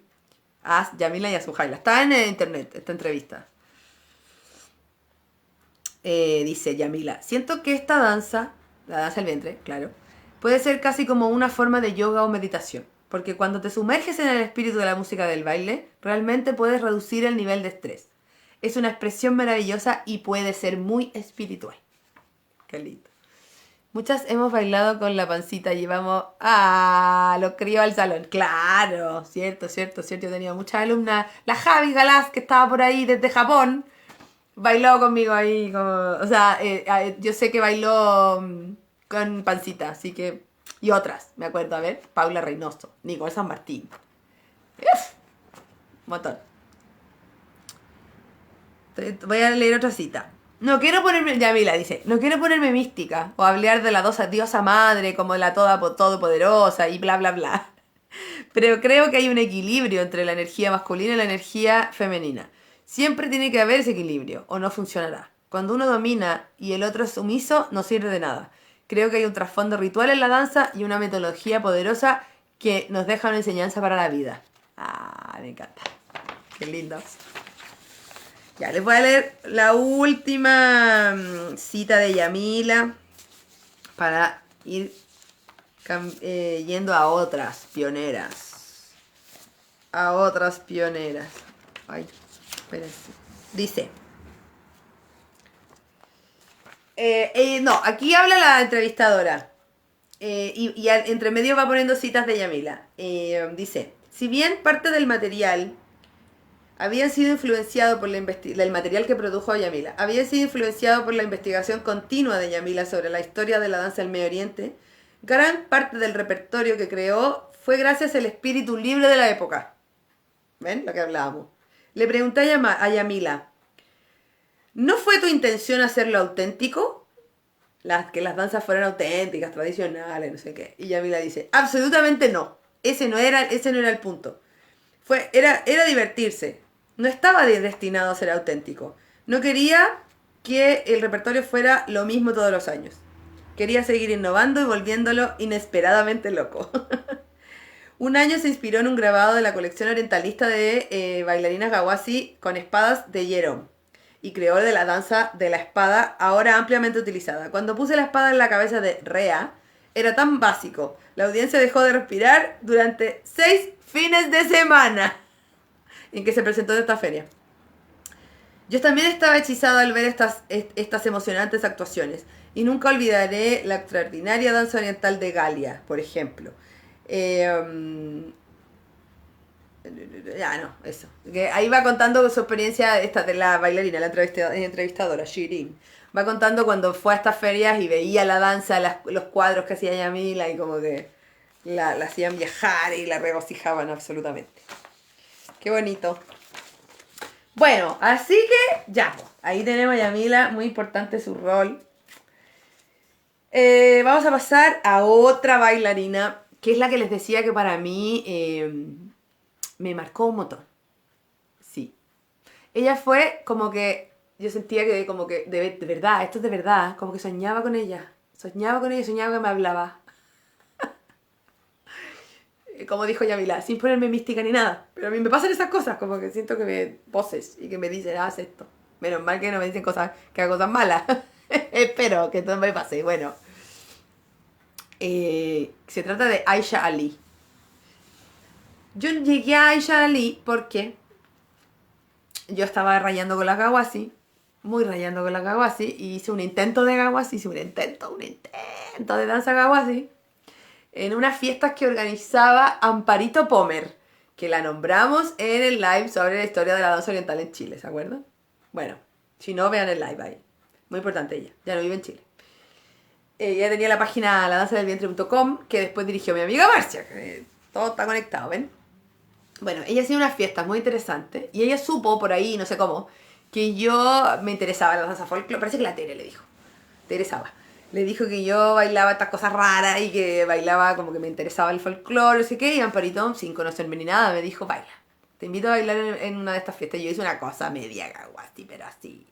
a Yamila y a Sujaila. Está en internet esta entrevista. Dice Yamila, siento que esta danza, la danza del vientre, claro, puede ser casi como una forma de yoga o meditación, porque cuando te sumerges en el espíritu de la música del baile, realmente puedes reducir el nivel de estrés. Es una expresión maravillosa y puede ser muy espiritual. Qué lindo. Muchas hemos bailado con la pancita y llevamos... ¡Ah! Lo crió al salón. Claro, cierto. Yo tenía muchas alumnas. La Javi Galás, que estaba por ahí desde Japón, bailó conmigo ahí. O sea, yo sé que bailó con pancita, así que... Y otras, me acuerdo, a ver. Paula Reynoso, Nicole San Martín. ¡Uf! Un montón. Voy a leer otra cita. No quiero ponerme, Yamila dice, no quiero ponerme mística o hablar de la diosa madre como la todopoderosa y bla bla bla. Pero creo que hay un equilibrio entre la energía masculina y la energía femenina. Siempre tiene que haber ese equilibrio o no funcionará. Cuando uno domina y el otro es sumiso, no sirve de nada. Creo que hay un trasfondo ritual en la danza y una metodología poderosa que nos deja una enseñanza para la vida. Ah, me encanta. Qué lindo. Ya, les voy a leer la última cita de Yamila para ir yendo a otras pioneras. Ay, espérense. Dice. No, aquí habla la entrevistadora. Y entre medio va poniendo citas de Yamila. Dice, si bien parte del material... había sido influenciado por el material que produjo Yamila. Había sido influenciado por la investigación continua de Yamila sobre la historia de la danza del Medio Oriente. Gran parte del repertorio que creó fue gracias al espíritu libre de la época. ¿Ven? Lo que hablábamos. Le pregunté a Yamila, ¿no fue tu intención hacerlo auténtico? Que las danzas fueran auténticas, tradicionales, no sé qué. Y Yamila dice, absolutamente no. Ese no era el punto. Era divertirse. No estaba destinado a ser auténtico. No quería que el repertorio fuera lo mismo todos los años. Quería seguir innovando y volviéndolo inesperadamente loco. Un año se inspiró en un grabado de la colección orientalista de bailarinas Gawasi con espadas de Jerome y creó de la danza de la espada, ahora ampliamente utilizada. Cuando puse la espada en la cabeza de Rea, era tan básico. La audiencia dejó de respirar durante 6 fines de semana en que se presentó esta feria. Yo también estaba hechizado al ver estas emocionantes actuaciones y nunca olvidaré la extraordinaria danza oriental de Galia, por ejemplo. Eso. Que ahí va contando su experiencia de la bailarina, la entrevistadora, Shirin. Va contando cuando fue a estas ferias y veía la danza, los cuadros que hacía Yamila y como que la hacían viajar y la regocijaban absolutamente. Qué bonito. Bueno, así que ya, ahí tenemos a Yamila, muy importante su rol. Vamos a pasar a otra bailarina, que es la que les decía que para mí me marcó un montón. Sí. Ella fue como que, yo sentía que como que, de verdad, esto es de verdad, como que soñaba con ella. Soñaba que me hablaba. Como dijo Yamila, sin ponerme mística ni nada. Pero a mí me pasan esas cosas, como que siento que me voces y que me dicen, haz esto. Menos mal que no me dicen cosas, que hago cosas malas. Espero que todo me pase. Bueno. Se trata de Aisha Ali. Yo llegué a Aisha Ali porque yo estaba rayando con la Gawasi, muy rayando con la Gawasi, y hice un intento de Gawasi, un intento de danza Gawasi, en unas fiestas que organizaba Amparito Pomer, que la nombramos en el live sobre la historia de la danza oriental en Chile, ¿se acuerdan? Bueno, si no, vean el live ahí. Muy importante ella, ya no vive en Chile. Ella tenía la página ladanzadelvientre.com, que después dirigió mi amiga Marcia, que todo está conectado, ¿ven? Bueno, ella hacía unas fiestas muy interesantes, y ella supo por ahí, no sé cómo, que yo me interesaba la danza folclore, parece que la Tere le dijo, Tere Saba. le dijo que yo bailaba estas cosas raras y que bailaba como que me interesaba el folclore, no sé qué, y Amparito, sin conocerme ni nada, me dijo, baila. Te invito a bailar en una de estas fiestas. Yo hice una cosa media así, pero así.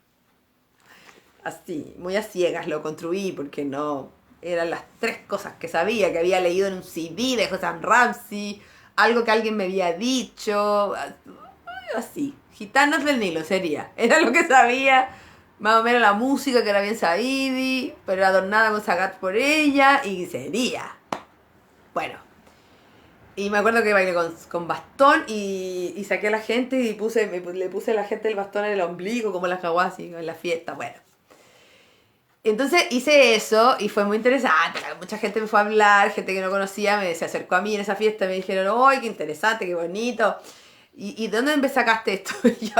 Así, muy a ciegas lo construí porque no... Eran las 3 cosas que sabía, que había leído en un CD de José Ramsey, algo que alguien me había dicho, así. Gitanos del Nilo sería. Era lo que sabía, más o menos la música que era bien Saidi, pero adornada con Sagat por ella, y sería. Bueno, y me acuerdo que bailé con bastón y saqué a la gente y le puse a la gente el bastón en el ombligo, como las kawasi en la fiesta, bueno. Entonces hice eso y fue muy interesante. Mucha gente me fue a hablar, gente que no conocía se acercó a mí en esa fiesta, me dijeron, ¡ay, qué interesante, qué bonito! ¿Y de dónde me sacaste esto? Y yo,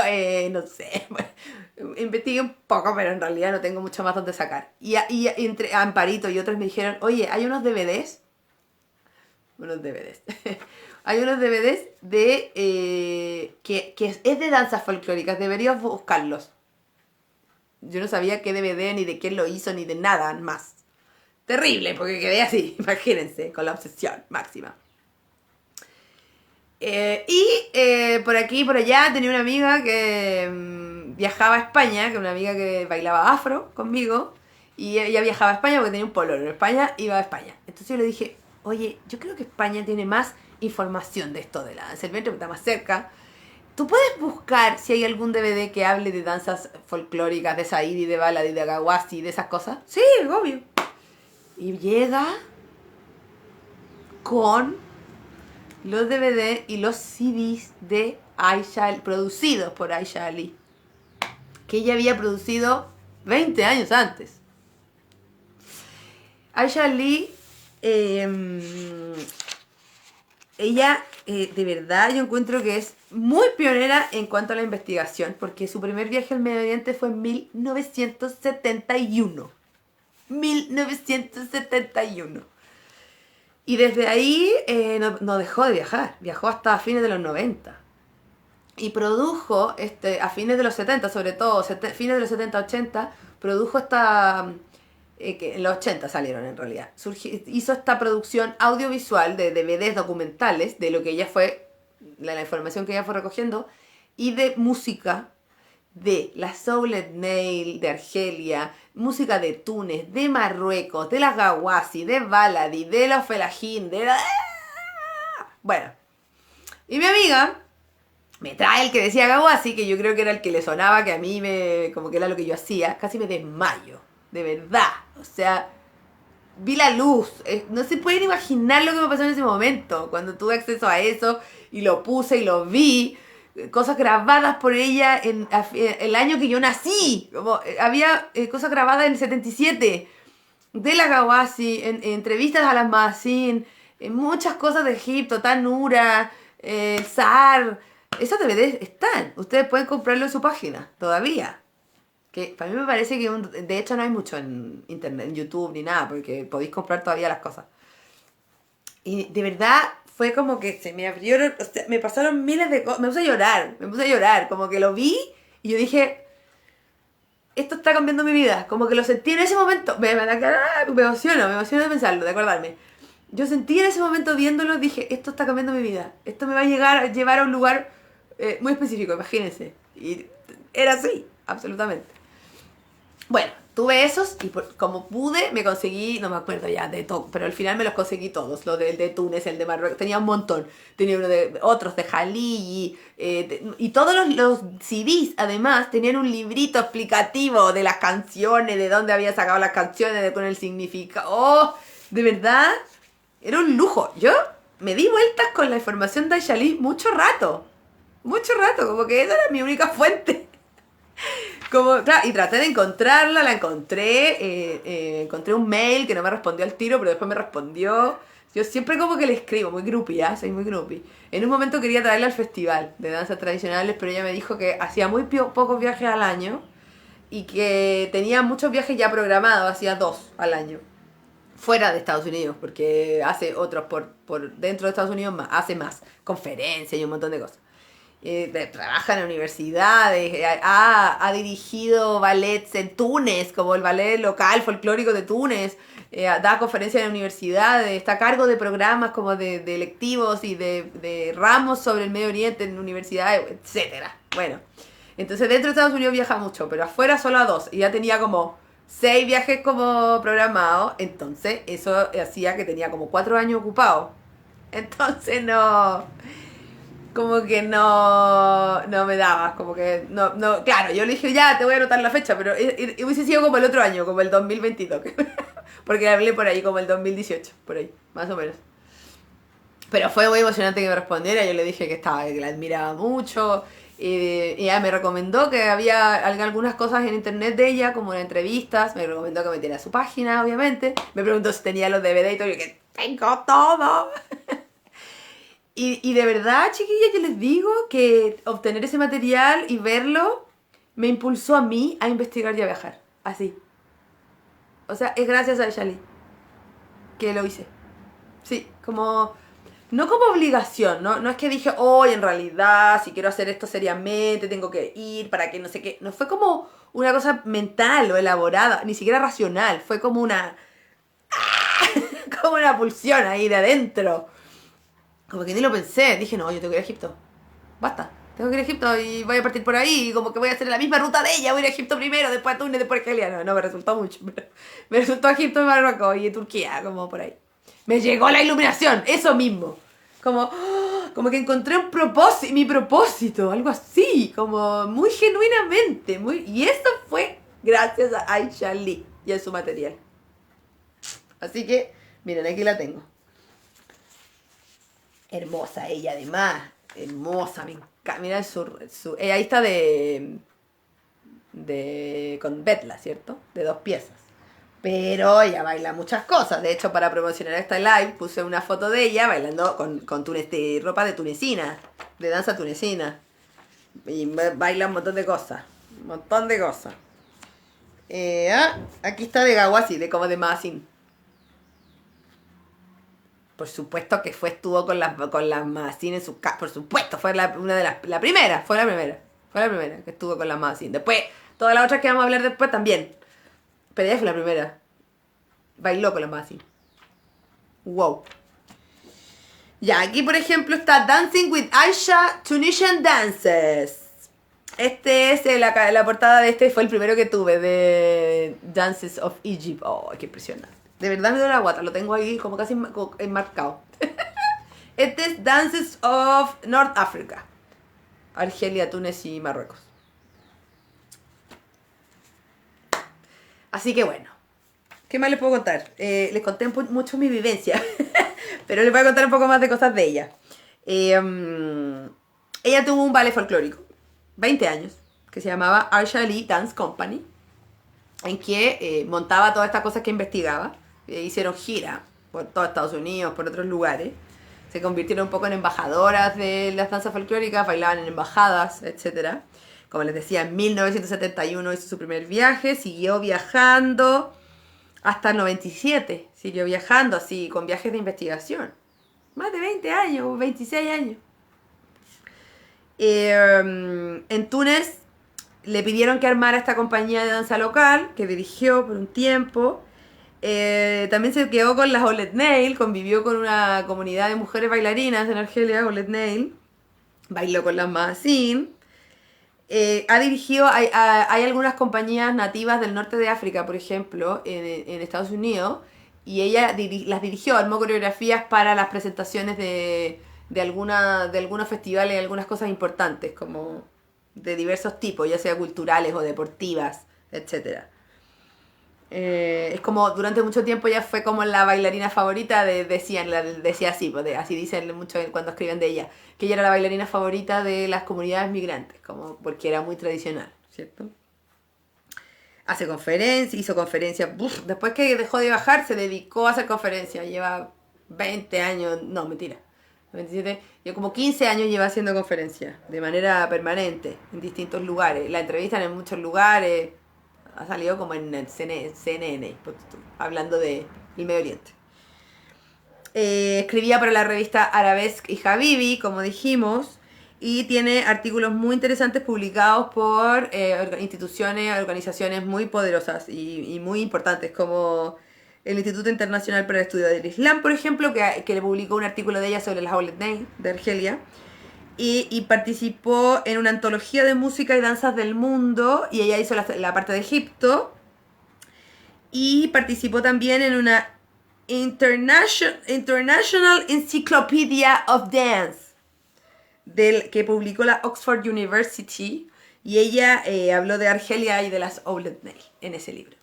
no sé. Bueno, investigué un poco, pero en realidad no tengo mucho más donde sacar. Y entre Amparito y otros me dijeron, oye, hay unos DVDs. Unos DVDs. Hay unos DVDs de que es de danzas folclóricas. Deberías buscarlos. Yo no sabía qué DVD, ni de quién lo hizo, ni de nada más. Terrible, porque quedé así, imagínense, con la obsesión máxima. Por aquí y por allá tenía una amiga que viajaba a España, que una amiga que bailaba afro conmigo, y ella viajaba a España porque tenía un pololo en España, iba a España. Entonces yo le dije, oye, yo creo que España tiene más información de esto de la danza. El vientre está más cerca. ¿Tú puedes buscar si hay algún DVD que hable de danzas folclóricas, de Saidi, de Baladi, de Gawasi, de esas cosas? Sí, obvio. Y llega con los DVD y los CDs de Aisha, producidos por Aisha Ali, que ella había producido 20 años antes. Aisha Ali, ella de verdad yo encuentro que es muy pionera en cuanto a la investigación, porque su primer viaje al Medio Oriente fue en 1971. 1971. Y desde ahí no dejó de viajar, viajó hasta fines de los 90. Y produjo, a fines de los 70, sobre todo, fines de los 70, 80, produjo que en los 80 salieron en realidad. Hizo esta producción audiovisual de DVDs documentales de lo que ella fue, la información que ella fue recogiendo, y de música de la Souled Nail de Argelia, música de Túnez, de Marruecos, de las Gawasi, de Baladi, de los Felahin, Bueno, y mi amiga me trae el que decía Gawasi, que yo creo que era el que le sonaba, que a mí como que era lo que yo hacía, casi me desmayo, de verdad, o sea, vi la luz, no se pueden imaginar lo que me pasó en ese momento, cuando tuve acceso a eso, y lo puse y lo vi, cosas grabadas por ella en el año que yo nací, como había cosas grabadas en el 77, de la Gawasi, en entrevistas a las Masin, en muchas cosas de Egipto, Tanura, el Zar. Esos DVDs están, ustedes pueden comprarlo en su página, todavía. Que para mí me parece que, de hecho, no hay mucho en internet, en YouTube ni nada, porque podéis comprar todavía las cosas. Y de verdad fue como que se me abrieron, o sea, me pasaron miles de cosas, me puse a llorar, como que lo vi y yo dije, esto está cambiando mi vida, como que lo sentí en ese momento, me emociono de pensarlo, de acordarme. Yo sentí en ese momento viéndolo, dije, esto está cambiando mi vida, esto me va a llevar a un lugar muy específico, imagínense. Y era así, absolutamente. Bueno, tuve esos y como pude me conseguí, no me acuerdo ya de todo, pero al final me los conseguí todos, los de Túnez, el de Marruecos, tenía un montón, tenía otros de Jalí y todos los CDs además tenían un librito explicativo de las canciones, de dónde había sacado las canciones, con el significado. Oh, de verdad, era un lujo. Yo me di vueltas con la información de Aisha Ali mucho rato, como que esa era mi única fuente. Claro, y traté de encontrarla, la encontré un mail que no me respondió al tiro, pero después me respondió. Yo siempre como que le escribo, muy groupie, soy muy groupie. En un momento quería traerla al festival de danzas tradicionales, pero ella me dijo que hacía muy pocos viajes al año y que tenía muchos viajes ya programados, hacía 2 al año. Fuera de Estados Unidos, porque hace otros por dentro de Estados Unidos más, hace más conferencias y un montón de cosas. trabaja en universidades, ha dirigido ballets en Túnez, como el ballet local folclórico de Túnez, da conferencias en universidades, está a cargo de programas como de electivos y de ramos sobre el Medio Oriente en universidades, etcétera. Bueno, entonces dentro de Estados Unidos viaja mucho, pero afuera solo a 2, y ya tenía como 6 viajes como programados, entonces eso hacía que tenía como 4 años ocupados. Entonces no, como que no me daba, como que no, claro, yo le dije ya, te voy a anotar la fecha, pero hubiese sido como el otro año, como el 2022, porque hablé por ahí como el 2018, por ahí, más o menos. Pero fue muy emocionante que me respondiera, yo le dije que la admiraba mucho, y ella me recomendó que había algunas cosas en internet de ella, como en entrevistas, me recomendó que metiera su página, obviamente, me preguntó si tenía los DVD y todo, y yo que tengo todo. Y de verdad, chiquillas, yo les digo que obtener ese material y verlo me impulsó a mí a investigar y a viajar. Así. O sea, es gracias a Aishali que lo hice. Sí, como... No como obligación, ¿no? No es que dije, en realidad, si quiero hacer esto seriamente, tengo que ir para que no sé qué. No fue como una cosa mental o elaborada, ni siquiera racional. Fue como una... como una pulsión ahí de adentro. Como que ni lo pensé. Dije, no, yo tengo que ir a Egipto. Basta. Tengo que ir a Egipto y voy a partir por ahí. Y como que voy a hacer la misma ruta de ella. Voy a ir a Egipto primero, después a Túnez, después a Argelia. No, me resultó mucho. Pero me resultó Egipto y Marruecos y Turquía, como por ahí. Me llegó la iluminación, eso mismo. Como que encontré un propósito, mi propósito, algo así, como muy genuinamente. Y esto fue gracias a Aisha Lee y a su material. Así que, miren, aquí la tengo. Hermosa ella, además. Hermosa, me encanta. Mira ahí está con Betla, ¿cierto? De 2 piezas. Pero ella baila muchas cosas. De hecho, para promocionar esta live, puse una foto de ella bailando con ropa de tunecina, de danza tunecina. Y baila un montón de cosas. Un montón de cosas. Aquí está de Gawasi, como de Masin. Por supuesto que estuvo con las Masin en su casa. Por supuesto, fue la primera que estuvo con las Masin. Después, todas las otras que vamos a hablar después también. Pero ella fue la primera. Bailó con las Masin. Wow. Ya, aquí por ejemplo está Dancing with Aisha Tunisian Dances. Este es la portada de este, fue el primero que tuve de Dances of Egypt. Oh, qué impresionante. De verdad me duele la guata, lo tengo ahí como casi enmarcado. Este es Dances of North Africa. Argelia, Túnez y Marruecos. Así que bueno, ¿qué más les puedo contar? Les conté mucho mi vivencia, pero les voy a contar un poco más de cosas de ella. Ella tuvo un ballet folclórico, 20 años, que se llamaba Aisha Lee Dance Company, en que montaba todas estas cosas que investigaba. Hicieron gira por todo Estados Unidos, por otros lugares. Se convirtieron un poco en embajadoras de las danzas folclóricas, bailaban en embajadas, etc. Como les decía, en 1971 hizo su primer viaje, siguió viajando hasta el 97. Siguió viajando así, con viajes de investigación. Más de 20 años, 26 años. En Túnez le pidieron que armara esta compañía de danza local, que dirigió por un tiempo. También se quedó con las Olet Nail, convivió con una comunidad de mujeres bailarinas en Argelia, Olet Nail. Bailó con las Masin. Ha dirigido, hay algunas compañías nativas del norte de África, por ejemplo, en Estados Unidos, y ella las dirigió, armó coreografías para las presentaciones de algunos festivales, algunas cosas importantes, como de diversos tipos, ya sea culturales o deportivas, etc. Es como durante mucho tiempo ya fue como la bailarina favorita decía así, así dicen mucho cuando escriben de ella, que ella era la bailarina favorita de las comunidades migrantes, como porque era muy tradicional, ¿cierto? Hizo conferencias, después que dejó de bajar se dedicó a hacer conferencias, lleva 20 años, no, mentira, 27, yo como 15 años lleva haciendo conferencias de manera permanente en distintos lugares, la entrevistan en muchos lugares. Ha salido como en el CNN, hablando del Medio Oriente. Escribía para la revista Arabesque y Habibi, como dijimos, y tiene artículos muy interesantes publicados por instituciones, organizaciones muy poderosas y muy importantes, como el Instituto Internacional para el Estudio del Islam, por ejemplo, que le publicó un artículo de ella sobre las Aulet Ney de Argelia. Y participó en una antología de música y danzas del mundo, y ella hizo la parte de Egipto. Y participó también en una International Encyclopedia of Dance, que publicó la Oxford University, y ella habló de Argelia y de las Aulet Ney en ese libro.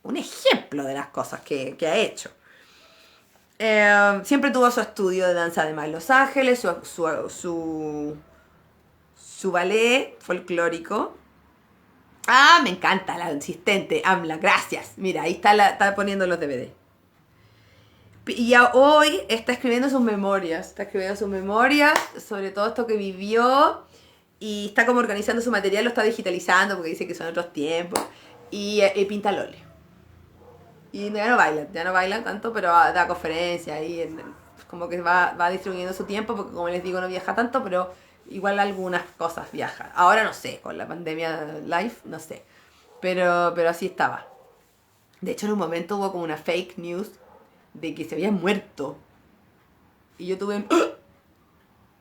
Un ejemplo de las cosas que ha hecho. Siempre tuvo su estudio de danza además en Los Ángeles, su ballet folclórico. Ah, me encanta la insistente, Amla, gracias. Mira, ahí está poniendo los DVD. Y hoy está escribiendo sus memorias. Está escribiendo sus memorias sobre todo esto que vivió. Y está como organizando su material, lo está digitalizando porque dice que son otros tiempos. Y pinta al óleo. Y ya no bailan tanto, pero da conferencias y como que va distribuyendo su tiempo, porque como les digo, no viaja tanto, pero igual algunas cosas viaja. Ahora no sé, con la pandemia live, no sé. Pero así estaba. De hecho, en un momento hubo como una fake news de que se había muerto. Y yo tuve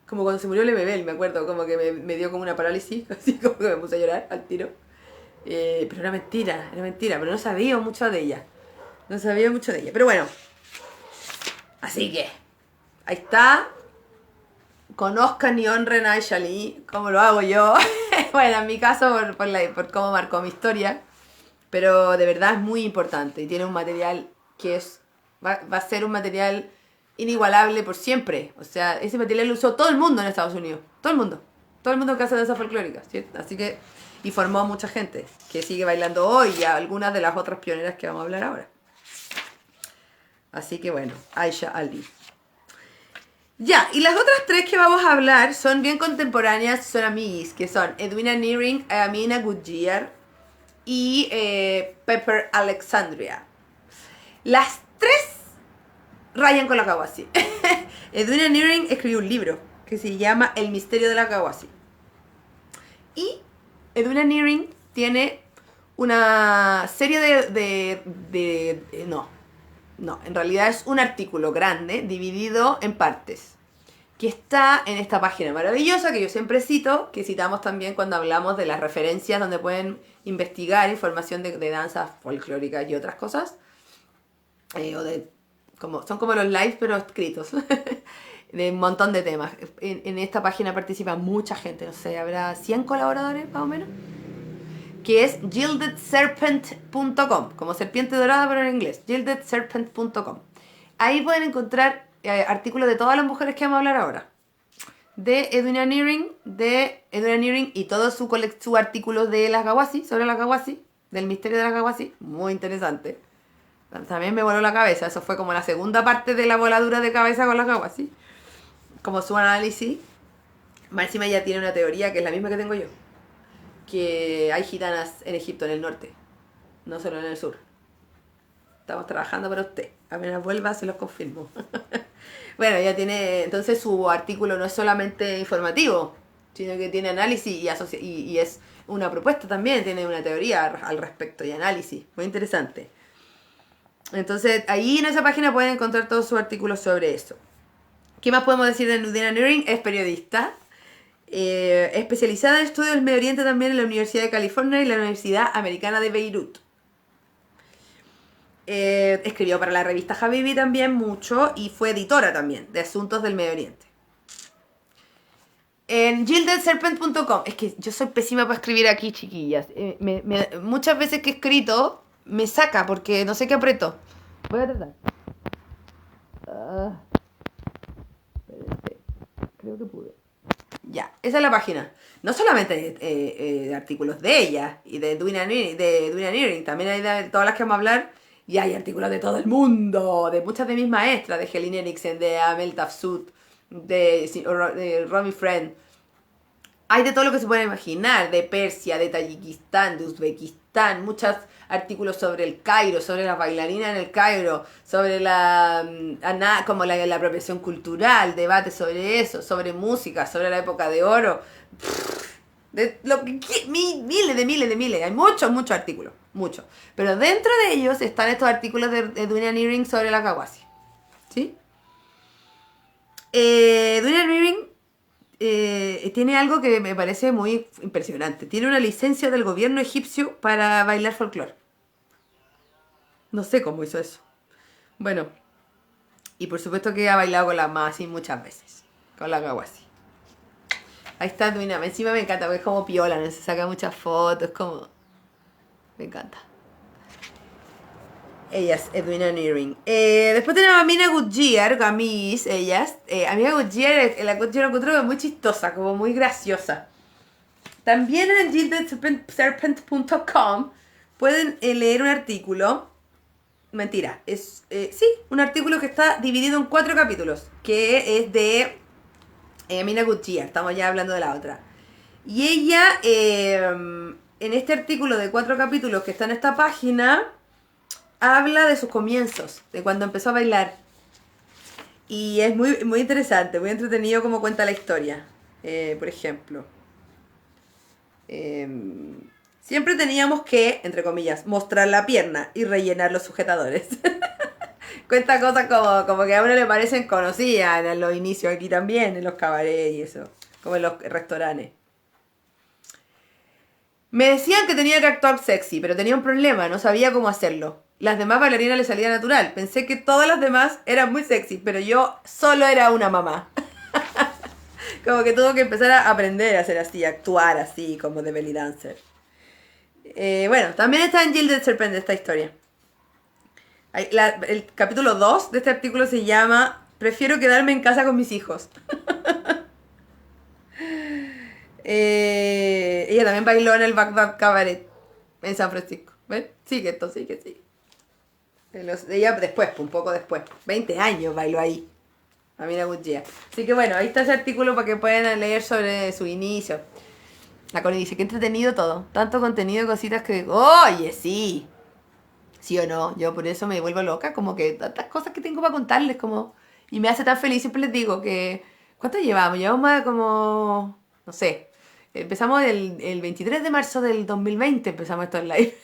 como cuando se murió Lemebel, me acuerdo, como que me dio como una parálisis, así como que me puse a llorar al tiro. Pero era mentira, pero no sabía mucho de ella. Pero bueno. Así que, ahí está. Conozcan y honren a Aisha Lee, como lo hago yo. Bueno, en mi caso, por cómo marcó mi historia. Pero de verdad es muy importante. Y tiene un material que va a ser un material inigualable por siempre. O sea, ese material lo usó todo el mundo en Estados Unidos. Todo el mundo. Todo el mundo que hace danza folclórica, ¿cierto? Así que, y formó a mucha gente que sigue bailando hoy y a algunas de las otras pioneras que vamos a hablar ahora. Así que bueno, Aisha Ali. Ya, y las otras tres que vamos a hablar son bien contemporáneas, son amiguis, que son Edwina Nearing, Amina Goodyear y Pepper Alexandria. Las tres rayan con la Kawasi. Edwina Nearing escribió un libro que se llama El misterio de la Kawasi. Y Edwina Nearing tiene una serie No, en realidad es un artículo grande dividido en partes, que está en esta página maravillosa que yo siempre cito, que citamos también cuando hablamos de las referencias donde pueden investigar información de danzas folclóricas y otras cosas, son como los lives pero escritos, de un montón de temas. En esta página participa mucha gente, no sé, habrá 100 colaboradores más o menos, que es gildedserpent.com, como serpiente dorada pero en inglés, gildedserpent.com. Ahí pueden encontrar artículos de todas las mujeres que vamos a hablar ahora. De Edwina Nearing y todo su artículo de las Kawasi, sobre las Kawasi, del misterio de las Kawasi, muy interesante. También me voló la cabeza, eso fue como la segunda parte de la voladura de cabeza con las Kawasi. Como su análisis. Más encima ella tiene una teoría que es la misma que tengo yo, que hay gitanas en Egipto, en el norte, no solo en el sur. Estamos trabajando para usted. Apenas vuelva se los confirmo. Bueno, ella tiene... Entonces su artículo no es solamente informativo, sino que tiene análisis y es una propuesta también, tiene una teoría al respecto y análisis. Muy interesante. Entonces, ahí en esa página pueden encontrar todos sus artículos sobre eso. ¿Qué más podemos decir de Edwina Nearing? Es periodista. Especializada en estudios del Medio Oriente también en la Universidad de California y la Universidad Americana de Beirut. Escribió para la revista Habibi también mucho y fue editora también de asuntos del Medio Oriente. En gildedserpent.com, es que yo soy pésima para escribir aquí, chiquillas. Muchas veces que he escrito me saca porque no sé qué aprieto. Voy a tratar. Creo que pude. Ya, esa es la página. No solamente artículos de ella y de Edwina Nearing, también hay de todas las que vamos a hablar. Y hay artículos de todo el mundo, de muchas de mis maestras, de Helen Eriksen, de Amel Tafsut, de Romy Friend. Hay de todo lo que se puede imaginar, de Persia, de Tayikistán, de Uzbekistán, muchas artículos sobre el Cairo, sobre las bailarinas en el Cairo, sobre como la apropiación cultural, debates sobre eso, sobre música, sobre la época de oro. De lo que miles, hay muchos artículos, muchos. Pero dentro de ellos están estos artículos de Edwina Nearing sobre la Kawasi. ¿Sí? Edwina Nearing tiene algo que me parece muy impresionante. Tiene una licencia del gobierno egipcio para bailar folclore. No sé cómo hizo eso. Bueno, y por supuesto que ha bailado con la Masi muchas veces, con la Kawasi. Ahí está Edwina, encima me encanta, porque es como piola, no se saca muchas fotos, es como... Me encanta. Ella es Edwina Nearing. Después tenemos a Amina Goodyear, Gamis, ellas. Amina Goodyear, la encuentro muy chistosa, como muy graciosa. También en gildedserpent.com pueden leer un artículo. Mentira, sí, un artículo que está dividido en 4 capítulos, que es de Amina Goodyear, estamos ya hablando de la otra. Y ella, en este artículo de 4 capítulos que está en esta página, habla de sus comienzos, de cuando empezó a bailar. Y es muy, muy interesante, muy entretenido como cuenta la historia. Por ejemplo, siempre teníamos que, entre comillas, mostrar la pierna y rellenar los sujetadores. Cuenta cosas como que a uno le parecen conocidas en los inicios aquí también, en los cabarets y eso, como en los restaurantes. Me decían que tenía que actuar sexy, pero tenía un problema, no sabía cómo hacerlo. Las demás bailarinas le salía natural. Pensé que todas las demás eran muy sexy, pero yo solo era una mamá. Como que tuvo que empezar a aprender a hacer así, a actuar así, como de belly dancer. Bueno, también está en Gilded Serpent esta historia. El capítulo 2 de este artículo se llama Prefiero quedarme en casa con mis hijos. Ella también bailó en el Baghdad Cabaret en San Francisco. ¿Ven? Sigue esto, sigue. Ella después, un poco después. 20 años bailó ahí. Amina Goodyear. Así que bueno, ahí está ese artículo para que puedan leer sobre su inicio. La Connie dice, qué entretenido todo. Tanto contenido y cositas que... Oye, sí. ¿Sí o no? Yo por eso me vuelvo loca. Como que tantas cosas que tengo para contarles. Como... Y me hace tan feliz. Siempre les digo que... ¿Cuánto llevamos? Llevamos más como... No sé. Empezamos el 23 de marzo del 2020. Empezamos esto en live.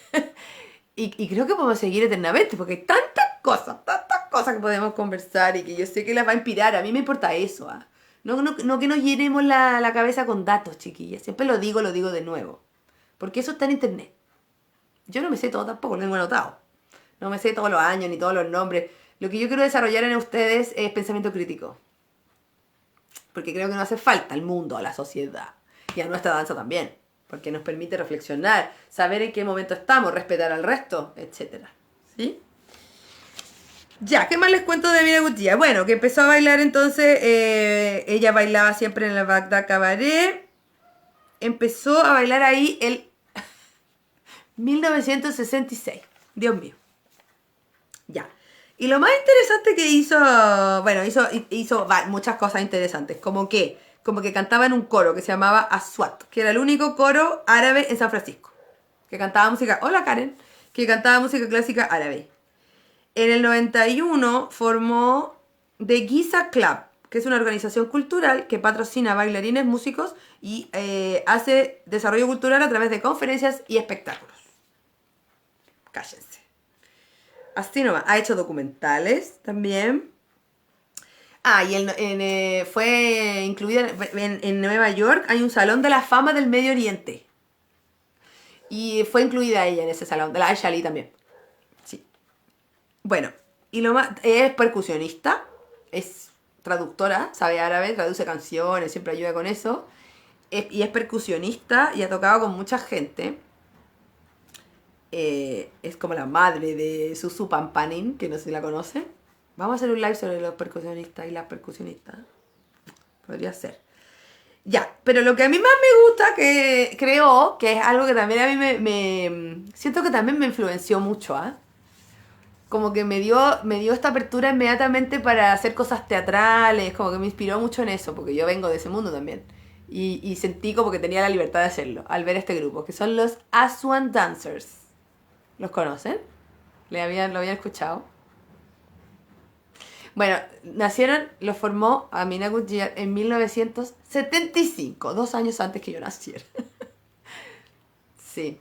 y creo que podemos seguir eternamente. Porque hay tantas cosas que podemos conversar. Y que yo sé que las va a inspirar. A mí me importa eso. No que nos llenemos la cabeza con datos, chiquillas. Siempre lo digo de nuevo. Porque eso está en internet. Yo no me sé todo tampoco, lo tengo anotado. No me sé todos los años ni todos los nombres. Lo que yo quiero desarrollar en ustedes es pensamiento crítico. Porque creo que nos hace falta al mundo, a la sociedad. Y a nuestra danza también. Porque nos permite reflexionar, saber en qué momento estamos, respetar al resto, etc. ¿Sí? Ya, ¿qué más les cuento de Amina Goodyear? Bueno, que empezó a bailar entonces, ella bailaba siempre en el Baghdad Cabaret. Empezó a bailar ahí el 1966. Dios mío. Ya. Y lo más interesante que hizo, bueno, hizo muchas cosas interesantes, como que cantaba en un coro que se llamaba Aswat, que era el único coro árabe en San Francisco, que cantaba música, hola Karen, que cantaba música clásica árabe. En el 91 formó The Giza Club, que es una organización cultural que patrocina bailarines, músicos y hace desarrollo cultural a través de conferencias y espectáculos. Cállense. Así nomás. Ha hecho documentales también. Y fue incluida en Nueva York. Hay un salón de la fama del Medio Oriente. Y fue incluida ella en ese salón. De la Aisha Ali también. Sí. Bueno. Y lo más... Es percusionista. Es traductora. Sabe árabe. Traduce canciones. Siempre ayuda con eso. Y es percusionista. Y ha tocado con mucha gente. Es como la madre de Susu Pampanin, que no sé si la conocen. Vamos a hacer un live sobre los percusionistas y las percusionistas. Podría ser. Ya, pero lo que a mí más me gusta, que creo que es algo que también a mí me siento que también me influenció mucho, ¿eh? Como que me dio esta apertura inmediatamente para hacer cosas teatrales, como que me inspiró mucho en eso, porque yo vengo de ese mundo también. Y sentí como que tenía la libertad de hacerlo al ver este grupo, que son los Aswan Dancers. ¿Los conocen? ¿Lo habían escuchado? Bueno, los formó Amina Goodyear en 1975, 2 años antes que yo naciera. Sí.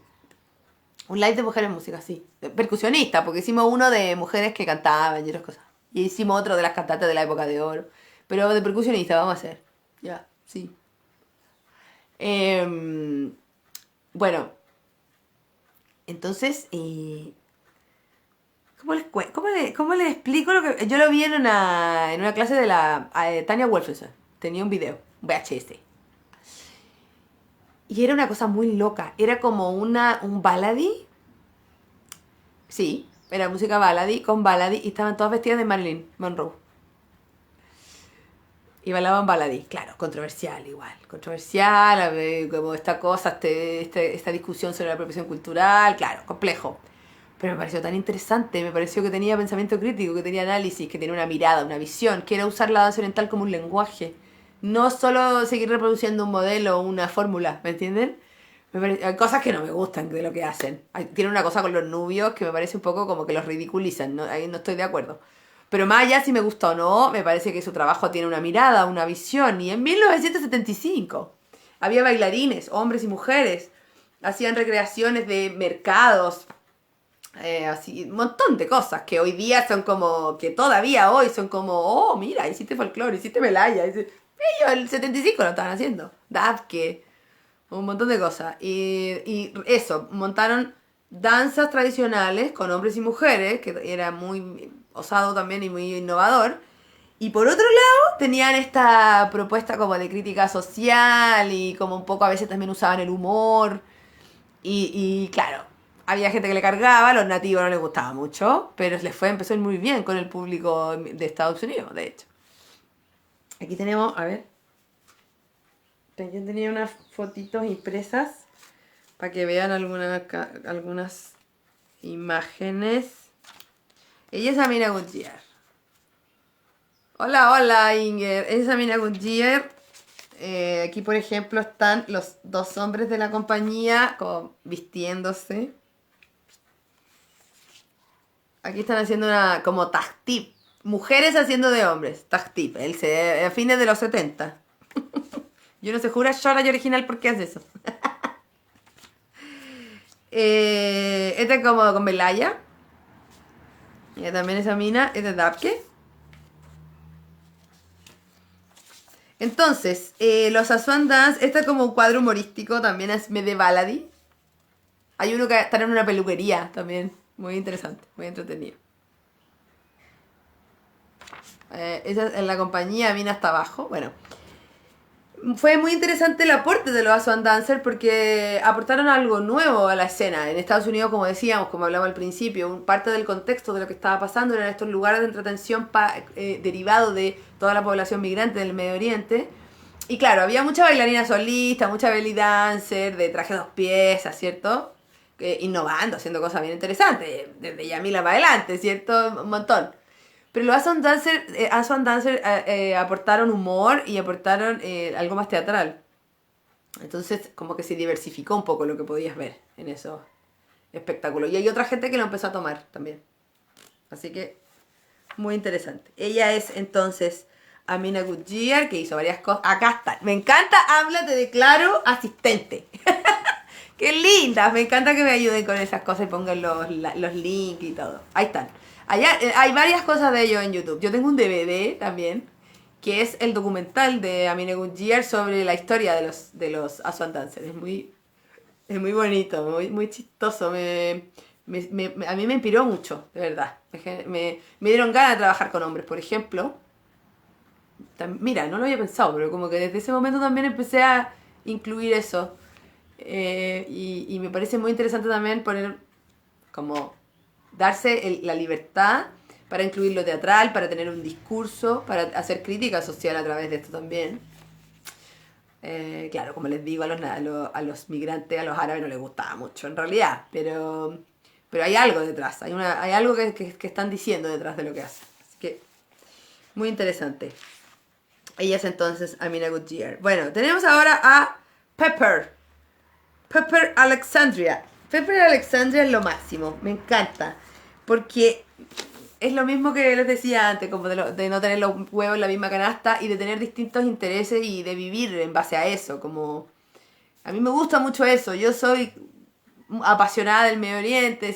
Un live de mujeres en música, sí. Percusionista, porque hicimos uno de mujeres que cantaban y otras cosas. Y hicimos otro de las cantantes de la época de oro. Pero de percusionista vamos a hacer. Ya, sí. Bueno, entonces, ¿cómo les explico lo que...? Yo lo vi en una clase de la Tania Wolfenson. Tenía un video, un VHS. Y era una cosa muy loca. Era como un baladi. Sí, era música baladi con baladi. Y estaban todas vestidas de Marilyn Monroe. Y bailaban baladi. Claro, controversial igual. Controversial, como esta cosa, esta discusión sobre la apropiación cultural. Claro, complejo. Pero me pareció tan interesante. Me pareció que tenía pensamiento crítico, que tenía análisis, que tenía una mirada, una visión. Que era usar la danza oriental como un lenguaje. No solo seguir reproduciendo un modelo o una fórmula, ¿me entienden? Hay cosas que no me gustan de lo que hacen. Tiene una cosa con los nubios que me parece un poco como que los ridiculizan, ¿no? Ahí no estoy de acuerdo. Pero más allá si me gusta o no, me parece que su trabajo tiene una mirada, una visión. Y en 1975 había bailarines, hombres y mujeres, hacían recreaciones de mercados, así, un montón de cosas que hoy día son como, que todavía hoy son como, oh, mira, hiciste folclore, hiciste Melaya. Ellos el 75 lo estaban haciendo. Dabke, un montón de cosas. Y eso, montaron danzas tradicionales con hombres y mujeres, que era muy osado también y muy innovador. Y por otro lado, tenían esta propuesta como de crítica social y como un poco a veces también usaban el humor. Y claro, había gente que le cargaba, a los nativos no les gustaba mucho, pero empezó a ir muy bien con el público de Estados Unidos, de hecho. Aquí tenemos, a ver, yo tenía unas fotitos impresas para que vean algunas imágenes. Ella es Amina Goodyear. Hola, hola Inger. Ella es Amina Goodyear. Aquí, por ejemplo, están los dos hombres de la compañía como vistiéndose. Aquí están haciendo una como tag tip. Mujeres haciendo de hombres. Tag tip. A fines de los 70. Yo no sé, jura Shora y original, ¿por qué hace eso? Esta es como con Belaya. Ella también es Amina. Esta es Dabke. Entonces, los Aswan Dance, este es como un cuadro humorístico, también es de baladi. Hay uno que está en una peluquería también, muy interesante, muy entretenido. Esa es en la compañía, Mina hasta abajo, bueno. Fue muy interesante el aporte de los Aswan Dancers porque aportaron algo nuevo a la escena. En Estados Unidos, como decíamos, como hablamos al principio, parte del contexto de lo que estaba pasando eran estos lugares de entretención derivados de toda la población migrante del Medio Oriente. Y claro, había mucha bailarina solista, mucha belly dancer, de traje dos piezas, ¿cierto? Innovando, haciendo cosas bien interesantes, desde Yamila para adelante, ¿cierto? Un montón. Pero los Aswan Dancers aportaron humor y aportaron algo más teatral. Entonces, como que se diversificó un poco lo que podías ver en esos espectáculos. Y hay otra gente que lo empezó a tomar también. Así que, muy interesante. Ella es entonces Amina Goodyear, que hizo varias cosas. Acá está. Me encanta, habla, te declaro asistente. ¡Qué lindas! Me encanta que me ayuden con esas cosas y pongan los links y todo. Ahí están. Allá hay varias cosas de ellos en YouTube. Yo tengo un DVD también, que es el documental de Amina Goodyear sobre la historia de los Aswan Dancers. Es muy bonito, muy chistoso. A mí me inspiró mucho, de verdad. Me dieron ganas de trabajar con hombres, por ejemplo. Mira, no lo había pensado, pero como que desde ese momento también empecé a incluir eso. Y me parece muy interesante también poner como darse la libertad para incluir lo teatral, para tener un discurso, para hacer crítica social a través de esto también. Claro, como les digo, a los migrantes, a los árabes no les gustaba mucho en realidad, pero hay algo detrás, hay algo que están diciendo detrás de lo que hacen. Así que, muy interesante. Ella es entonces Amina Goodyear. Bueno, tenemos ahora a Pepper Alexandria. Pepper Alexandria es lo máximo, me encanta. Porque es lo mismo que les decía antes, como de no tener los huevos en la misma canasta y de tener distintos intereses y de vivir en base a eso. Como a mí me gusta mucho eso. Yo soy apasionada del Medio Oriente,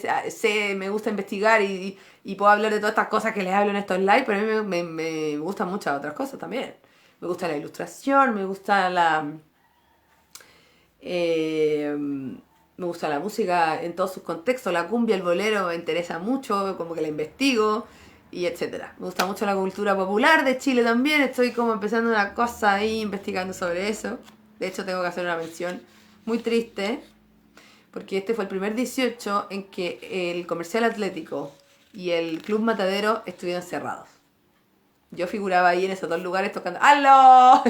me gusta investigar y puedo hablar de todas estas cosas que les hablo en estos live, pero a mí me gustan muchas otras cosas también. Me gusta la ilustración, me gusta la música en todos sus contextos, la cumbia, el bolero, me interesa mucho, como que la investigo y etcétera. Me gusta mucho la cultura popular de Chile también, estoy como empezando una cosa ahí investigando sobre eso. De hecho tengo que hacer una mención muy triste, porque este fue el primer 18 en que el Comercial Atlético y el Club Matadero estuvieron cerrados. Yo figuraba ahí en esos dos lugares tocando ¡aló!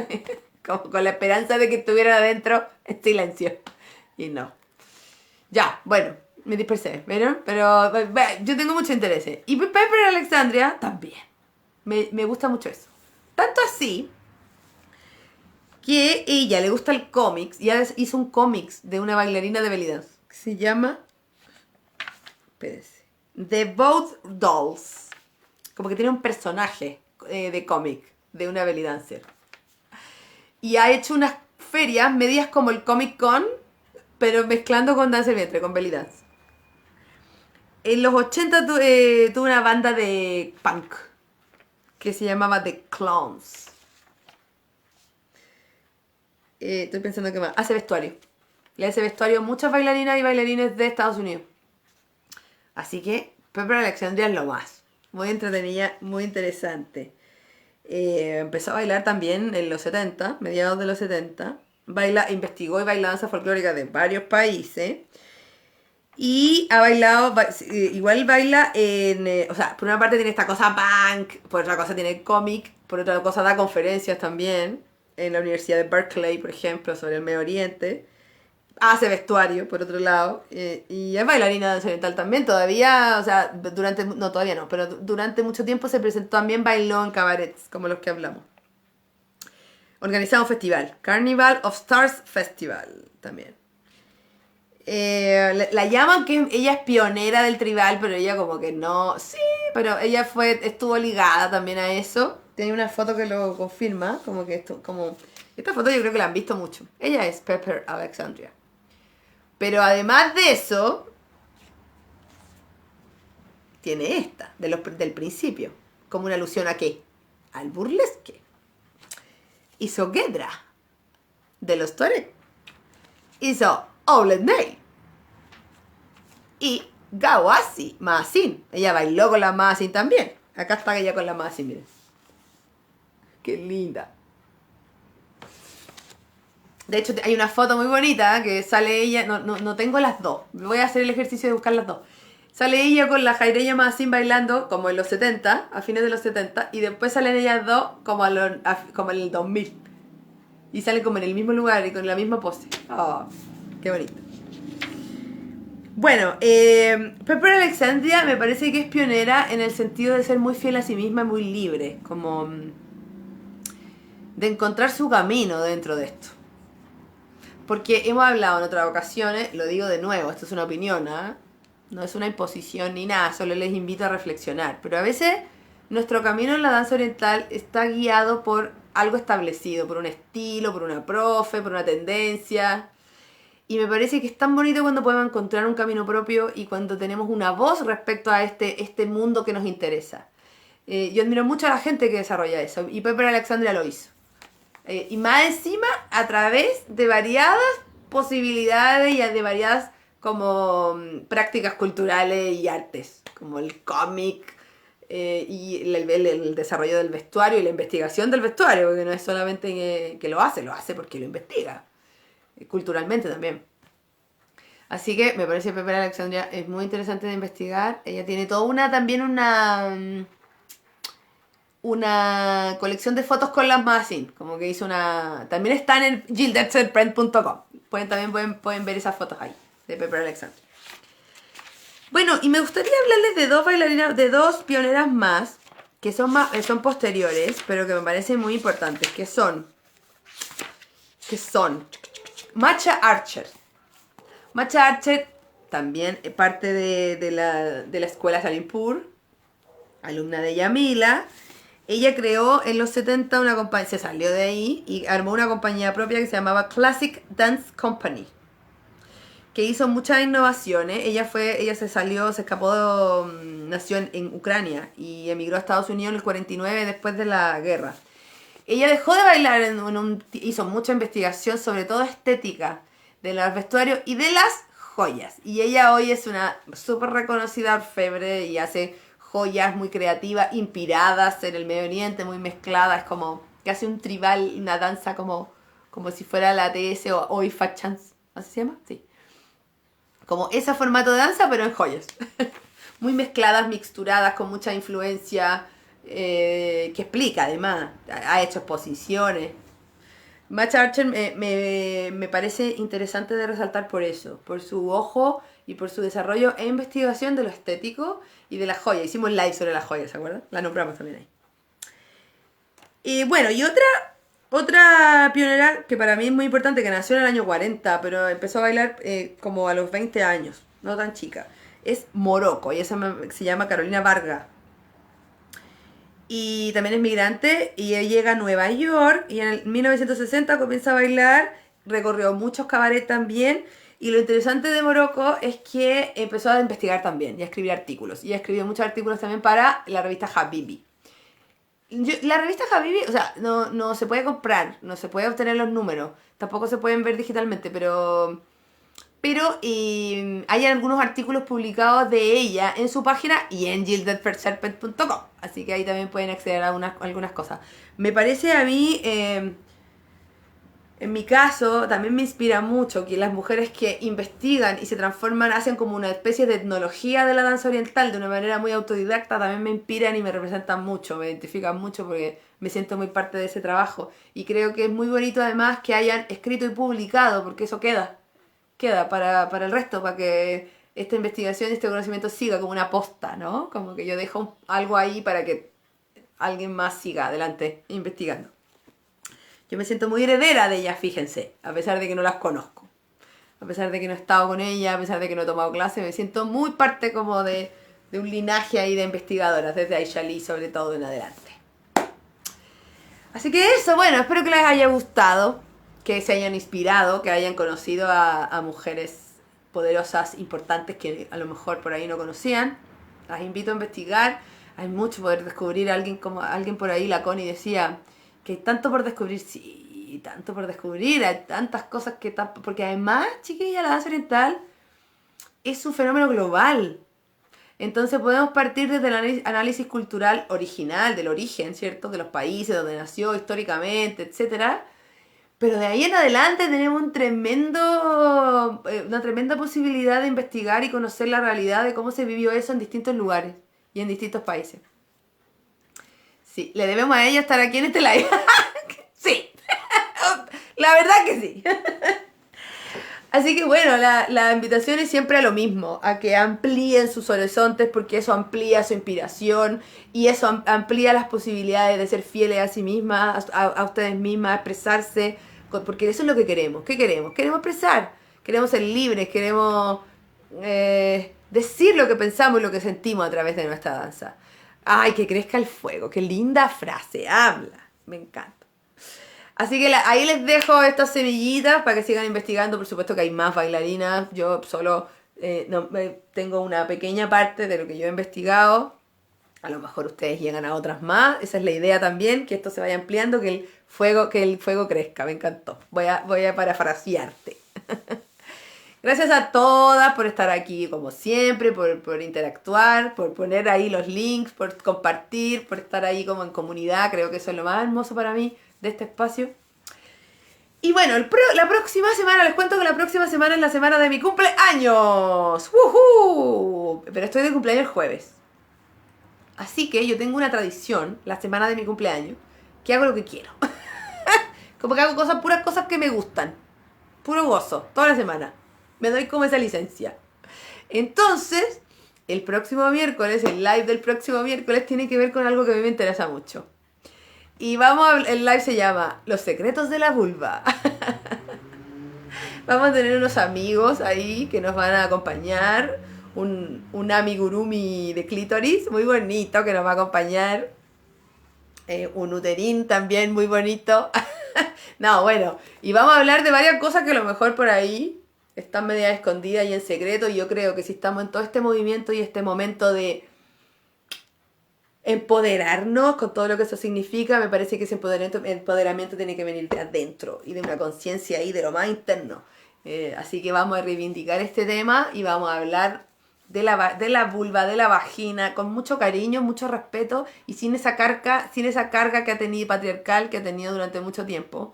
Como con la esperanza de que estuvieran adentro en silencio. Y no. Ya, bueno, me dispersé, ¿vieron? Pero yo tengo mucho interés. Y Pepper Alexandria también. Me gusta mucho eso. Tanto así que ella le gusta el cómics y hizo un cómics de una bailarina de belly dance que se llama, espérense, The Both Dolls. Como que tiene un personaje de cómic de una belly dancer. Y ha hecho unas ferias medias como el Comic Con, pero mezclando con danza del vientre, con belly dance. En los 80 tuvo una banda de punk que se llamaba The Clowns. Estoy pensando que más. Hace vestuario. Le hace vestuario a muchas bailarinas y bailarines de Estados Unidos. Así que Pepper Alexandria es lo más. Muy entretenida, muy interesante. Empezó a bailar también en los 70, mediados de los 70. Investigó y baila danza folclórica de varios países. Y ha bailado, igual baila en, o sea, por una parte tiene esta cosa punk, por otra cosa tiene cómic, por otra cosa da conferencias también, en la Universidad de Berkeley, por ejemplo, sobre el Medio Oriente. Hace vestuario, por otro lado, y es bailarina danza oriental también, todavía, o sea, no, todavía no, pero durante mucho tiempo se presentó, también bailó en cabarets, como los que hablamos. Organizado un festival, Carnival of Stars Festival, también. La llaman que ella es pionera del tribal, pero ella como que no, sí, pero ella estuvo ligada también a eso. Tiene una foto que lo confirma, como que esta foto yo creo que la han visto mucho. Ella es Pepper Alexandria. Pero además de eso, tiene esta, del principio, como una alusión a ¿qué? Al burlesque. Hizo Gedra, de los Tuareg. Hizo Owlet Nail. Y Gawasi, Maasin. Ella bailó con la Maasin también. Acá está ella con la Maasin, miren. Qué linda. De hecho, hay una foto muy bonita que sale ella. No tengo las dos. Voy a hacer el ejercicio de buscar las dos. Sale ella con la Jaireya Maasin bailando como en los 70, a fines de los 70. Y después salen ellas dos como en el 2000. Y salen como en el mismo lugar y con la misma pose. Oh, qué bonito. Bueno, Pepper Alexandria me parece que es pionera en el sentido de ser muy fiel a sí misma y muy libre. Como de encontrar su camino dentro de esto. Porque hemos hablado en otras ocasiones, lo digo de nuevo, esto es una opinión, ¿eh? No es una imposición ni nada, solo les invito a reflexionar. Pero a veces nuestro camino en la danza oriental está guiado por algo establecido, por un estilo, por una profe, por una tendencia. Y me parece que es tan bonito cuando podemos encontrar un camino propio y cuando tenemos una voz respecto a este mundo que nos interesa. Yo admiro mucho a la gente que desarrolla eso, y Pepper Alexandria lo hizo. Y más encima, a través de variadas posibilidades y de variadas como prácticas culturales y artes, como el cómic y el desarrollo del vestuario y la investigación del vestuario, porque no es solamente que lo hace porque lo investiga, culturalmente también. Así que me parece que Pepper Alexandria es muy interesante de investigar. Ella tiene toda también una colección de fotos con las Maasin, como que hizo también está en el gildexerprint.com. Pueden ver esas fotos ahí, de Pepper Alexandria. Bueno, y me gustaría hablarles de dos bailarinas, de dos pioneras más, que son posteriores, pero que me parecen muy importantes, que son Matcha Archer. Matcha Archer también parte de la escuela Salimpur, alumna de Yamila. Ella creó en los 70 una compañía, se salió de ahí y armó una compañía propia que se llamaba Classic Dance Company, que hizo muchas innovaciones. Ella se salió, se escapó, nació en Ucrania y emigró a Estados Unidos en el 49 después de la guerra. Ella dejó de bailar, hizo mucha investigación, sobre todo estética, de los vestuarios y de las joyas. Y ella hoy es una súper reconocida orfebre y hace joyas muy creativas, inspiradas en el Medio Oriente, muy mezcladas, como que hace un tribal, una danza como si fuera la TS o IFA Chance, ¿así se llama? Sí. Como ese formato de danza, pero en joyas. Muy mezcladas, mixturadas, con mucha influencia, que explica además. Ha hecho exposiciones. Match Archer me parece interesante de resaltar por eso, por su ojo y por su desarrollo e investigación de lo estético y de las joyas. Hicimos live sobre las joyas, ¿se acuerdan? La nombramos también ahí. Y bueno, y otra pionera que para mí es muy importante, que nació en el año 40, pero empezó a bailar como a los 20 años, no tan chica, es Morocco, y esa se llama Carolina Varga. Y también es migrante y ella llega a Nueva York y en el 1960 comienza a bailar, recorrió muchos cabarets también. Y lo interesante de Morocco es que empezó a investigar también y a escribir artículos. Y escribió muchos artículos también para la revista Habibi. La revista Habibi, o sea, no se puede comprar, no se puede obtener los números, tampoco se pueden ver digitalmente, pero hay algunos artículos publicados de ella en su página y en gildedserpent.com, así que ahí también pueden acceder a algunas cosas. Me parece a mí, en mi caso, también me inspira mucho que las mujeres que investigan y se transforman, hacen como una especie de etnología de la danza oriental de una manera muy autodidacta, también me inspiran y me representan mucho, me identifican mucho porque me siento muy parte de ese trabajo. Y creo que es muy bonito además que hayan escrito y publicado, porque eso queda para el resto, para que esta investigación y este conocimiento siga como una posta, ¿no? Como que yo dejo algo ahí para que alguien más siga adelante investigando. Yo me siento muy heredera de ellas, fíjense, a pesar de que no las conozco. A pesar de que no he estado con ellas, a pesar de que no he tomado clases, me siento muy parte como de un linaje ahí de investigadoras, desde Aisha Lee sobre todo en adelante. Así que eso, bueno, espero que les haya gustado, que se hayan inspirado, que hayan conocido a mujeres poderosas, importantes, que a lo mejor por ahí no conocían. Las invito a investigar. Hay mucho poder descubrir. Alguien por ahí, la Connie, decía que hay tanto por descubrir. Sí, tanto por descubrir. Hay tantas cosas porque además, chiquilla, la danza oriental es un fenómeno global. Entonces podemos partir desde el análisis cultural original, del origen, ¿cierto? De los países donde nació históricamente, etcétera. Pero de ahí en adelante tenemos una tremenda posibilidad de investigar y conocer la realidad de cómo se vivió eso en distintos lugares y en distintos países. Sí, le debemos a ella estar aquí en este live. Sí, la verdad que sí. Así que bueno, la invitación es siempre a lo mismo, a que amplíen sus horizontes porque eso amplía su inspiración y eso amplía las posibilidades de ser fieles a sí mismas, a ustedes mismas, a expresarse, porque eso es lo que queremos. ¿Qué queremos? Queremos expresar, queremos ser libres, queremos decir lo que pensamos y lo que sentimos a través de nuestra danza. ¡Ay, que crezca el fuego! ¡Qué linda frase! Habla, me encanta. Así que ahí les dejo estas semillitas para que sigan investigando. Por supuesto que hay más bailarinas. Yo solo tengo una pequeña parte de lo que yo he investigado. A lo mejor ustedes llegan a otras más. Esa es la idea también, que esto se vaya ampliando, que el fuego crezca. Me encantó. Voy a parafrasearte. Gracias a todas por estar aquí como siempre, por interactuar, por poner ahí los links, por compartir, por estar ahí como en comunidad. Creo que eso es lo más hermoso para mí de este espacio. Y bueno, la próxima semana, les cuento que la próxima semana es la semana de mi cumpleaños. ¡Woohoo! Pero estoy de cumpleaños el jueves. Así que yo tengo una tradición, la semana de mi cumpleaños, que hago lo que quiero. Como que hago puras cosas que me gustan. Puro gozo, toda la semana. Me doy como esa licencia. Entonces, el próximo miércoles, el live del próximo miércoles, tiene que ver con algo que a mí me interesa mucho. Y el live se llama Los secretos de la vulva. Vamos a tener unos amigos ahí que nos van a acompañar. Un amigurumi de clítoris muy bonito que nos va a acompañar. Un uterín también muy bonito. No, bueno, y vamos a hablar de varias cosas que a lo mejor por ahí están media escondidas y en secreto. Y yo creo que si estamos en todo este movimiento y este momento de empoderarnos con todo lo que eso significa, me parece que ese empoderamiento tiene que venir de adentro y de una conciencia ahí de lo más interno. Así que vamos a reivindicar este tema y vamos a hablar de la vulva, de la vagina, con mucho cariño, mucho respeto y sin esa carga que ha tenido patriarcal que ha tenido durante mucho tiempo,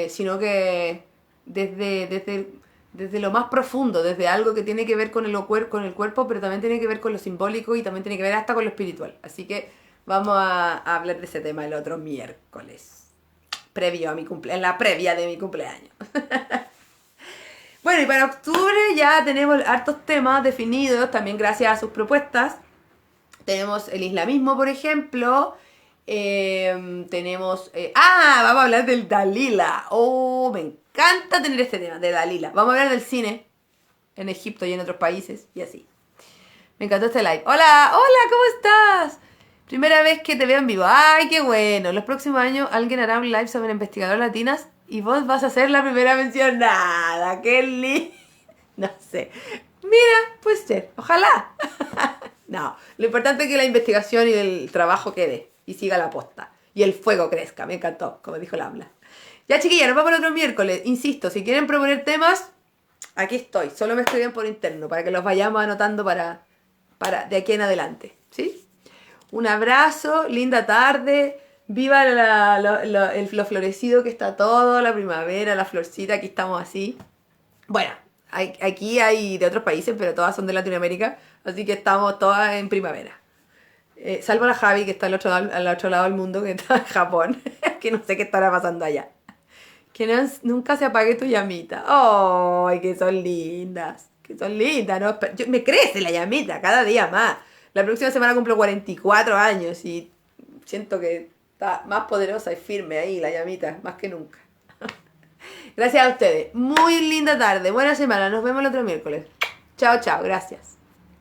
sino que desde lo más profundo, desde algo que tiene que ver con con el cuerpo, pero también tiene que ver con lo simbólico y también tiene que ver hasta con lo espiritual. Así que vamos a hablar de ese tema el otro miércoles, previo a mi en la previa de mi cumpleaños. Bueno, y para octubre ya tenemos hartos temas definidos, también gracias a sus propuestas. Tenemos el islamismo, por ejemplo. Tenemos... vamos a hablar del Dalila. Oh, me encanta tener este tema de Dalila. Vamos a hablar del cine en Egipto y en otros países y así. Me encantó este live. Hola, hola, ¿cómo estás? Primera vez que te veo en vivo. Ay, qué bueno. Los próximos años alguien hará un live sobre investigadoras latinas y vos vas a ser la primera mencionada. ¡Qué lindo! No sé. Mira, puede ser. Ojalá. No, lo importante es que la investigación y el trabajo quede y siga la posta. Y el fuego crezca. Me encantó, como dijo la Habla. Ya, chiquillas, nos vamos el otro miércoles. Insisto, si quieren proponer temas, aquí estoy. Solo me escriben por interno para que los vayamos anotando para de aquí en adelante. ¿Sí? Un abrazo, linda tarde. Viva lo florecido que está todo, la primavera, la florcita, aquí estamos así. Bueno, aquí hay de otros países, pero todas son de Latinoamérica, así que estamos todas en primavera. Salvo la Javi, que está al otro lado del mundo, que está en Japón, que no sé qué estará pasando allá. Que nunca se apague tu llamita. ¡Ay, que son lindas! Que son lindas, ¿no? Me crece la llamita cada día más. La próxima semana cumplo 44 años y siento que está más poderosa y firme ahí la llamita, más que nunca. Gracias a ustedes. Muy linda tarde, buena semana. Nos vemos el otro miércoles. Chao, chao. Gracias.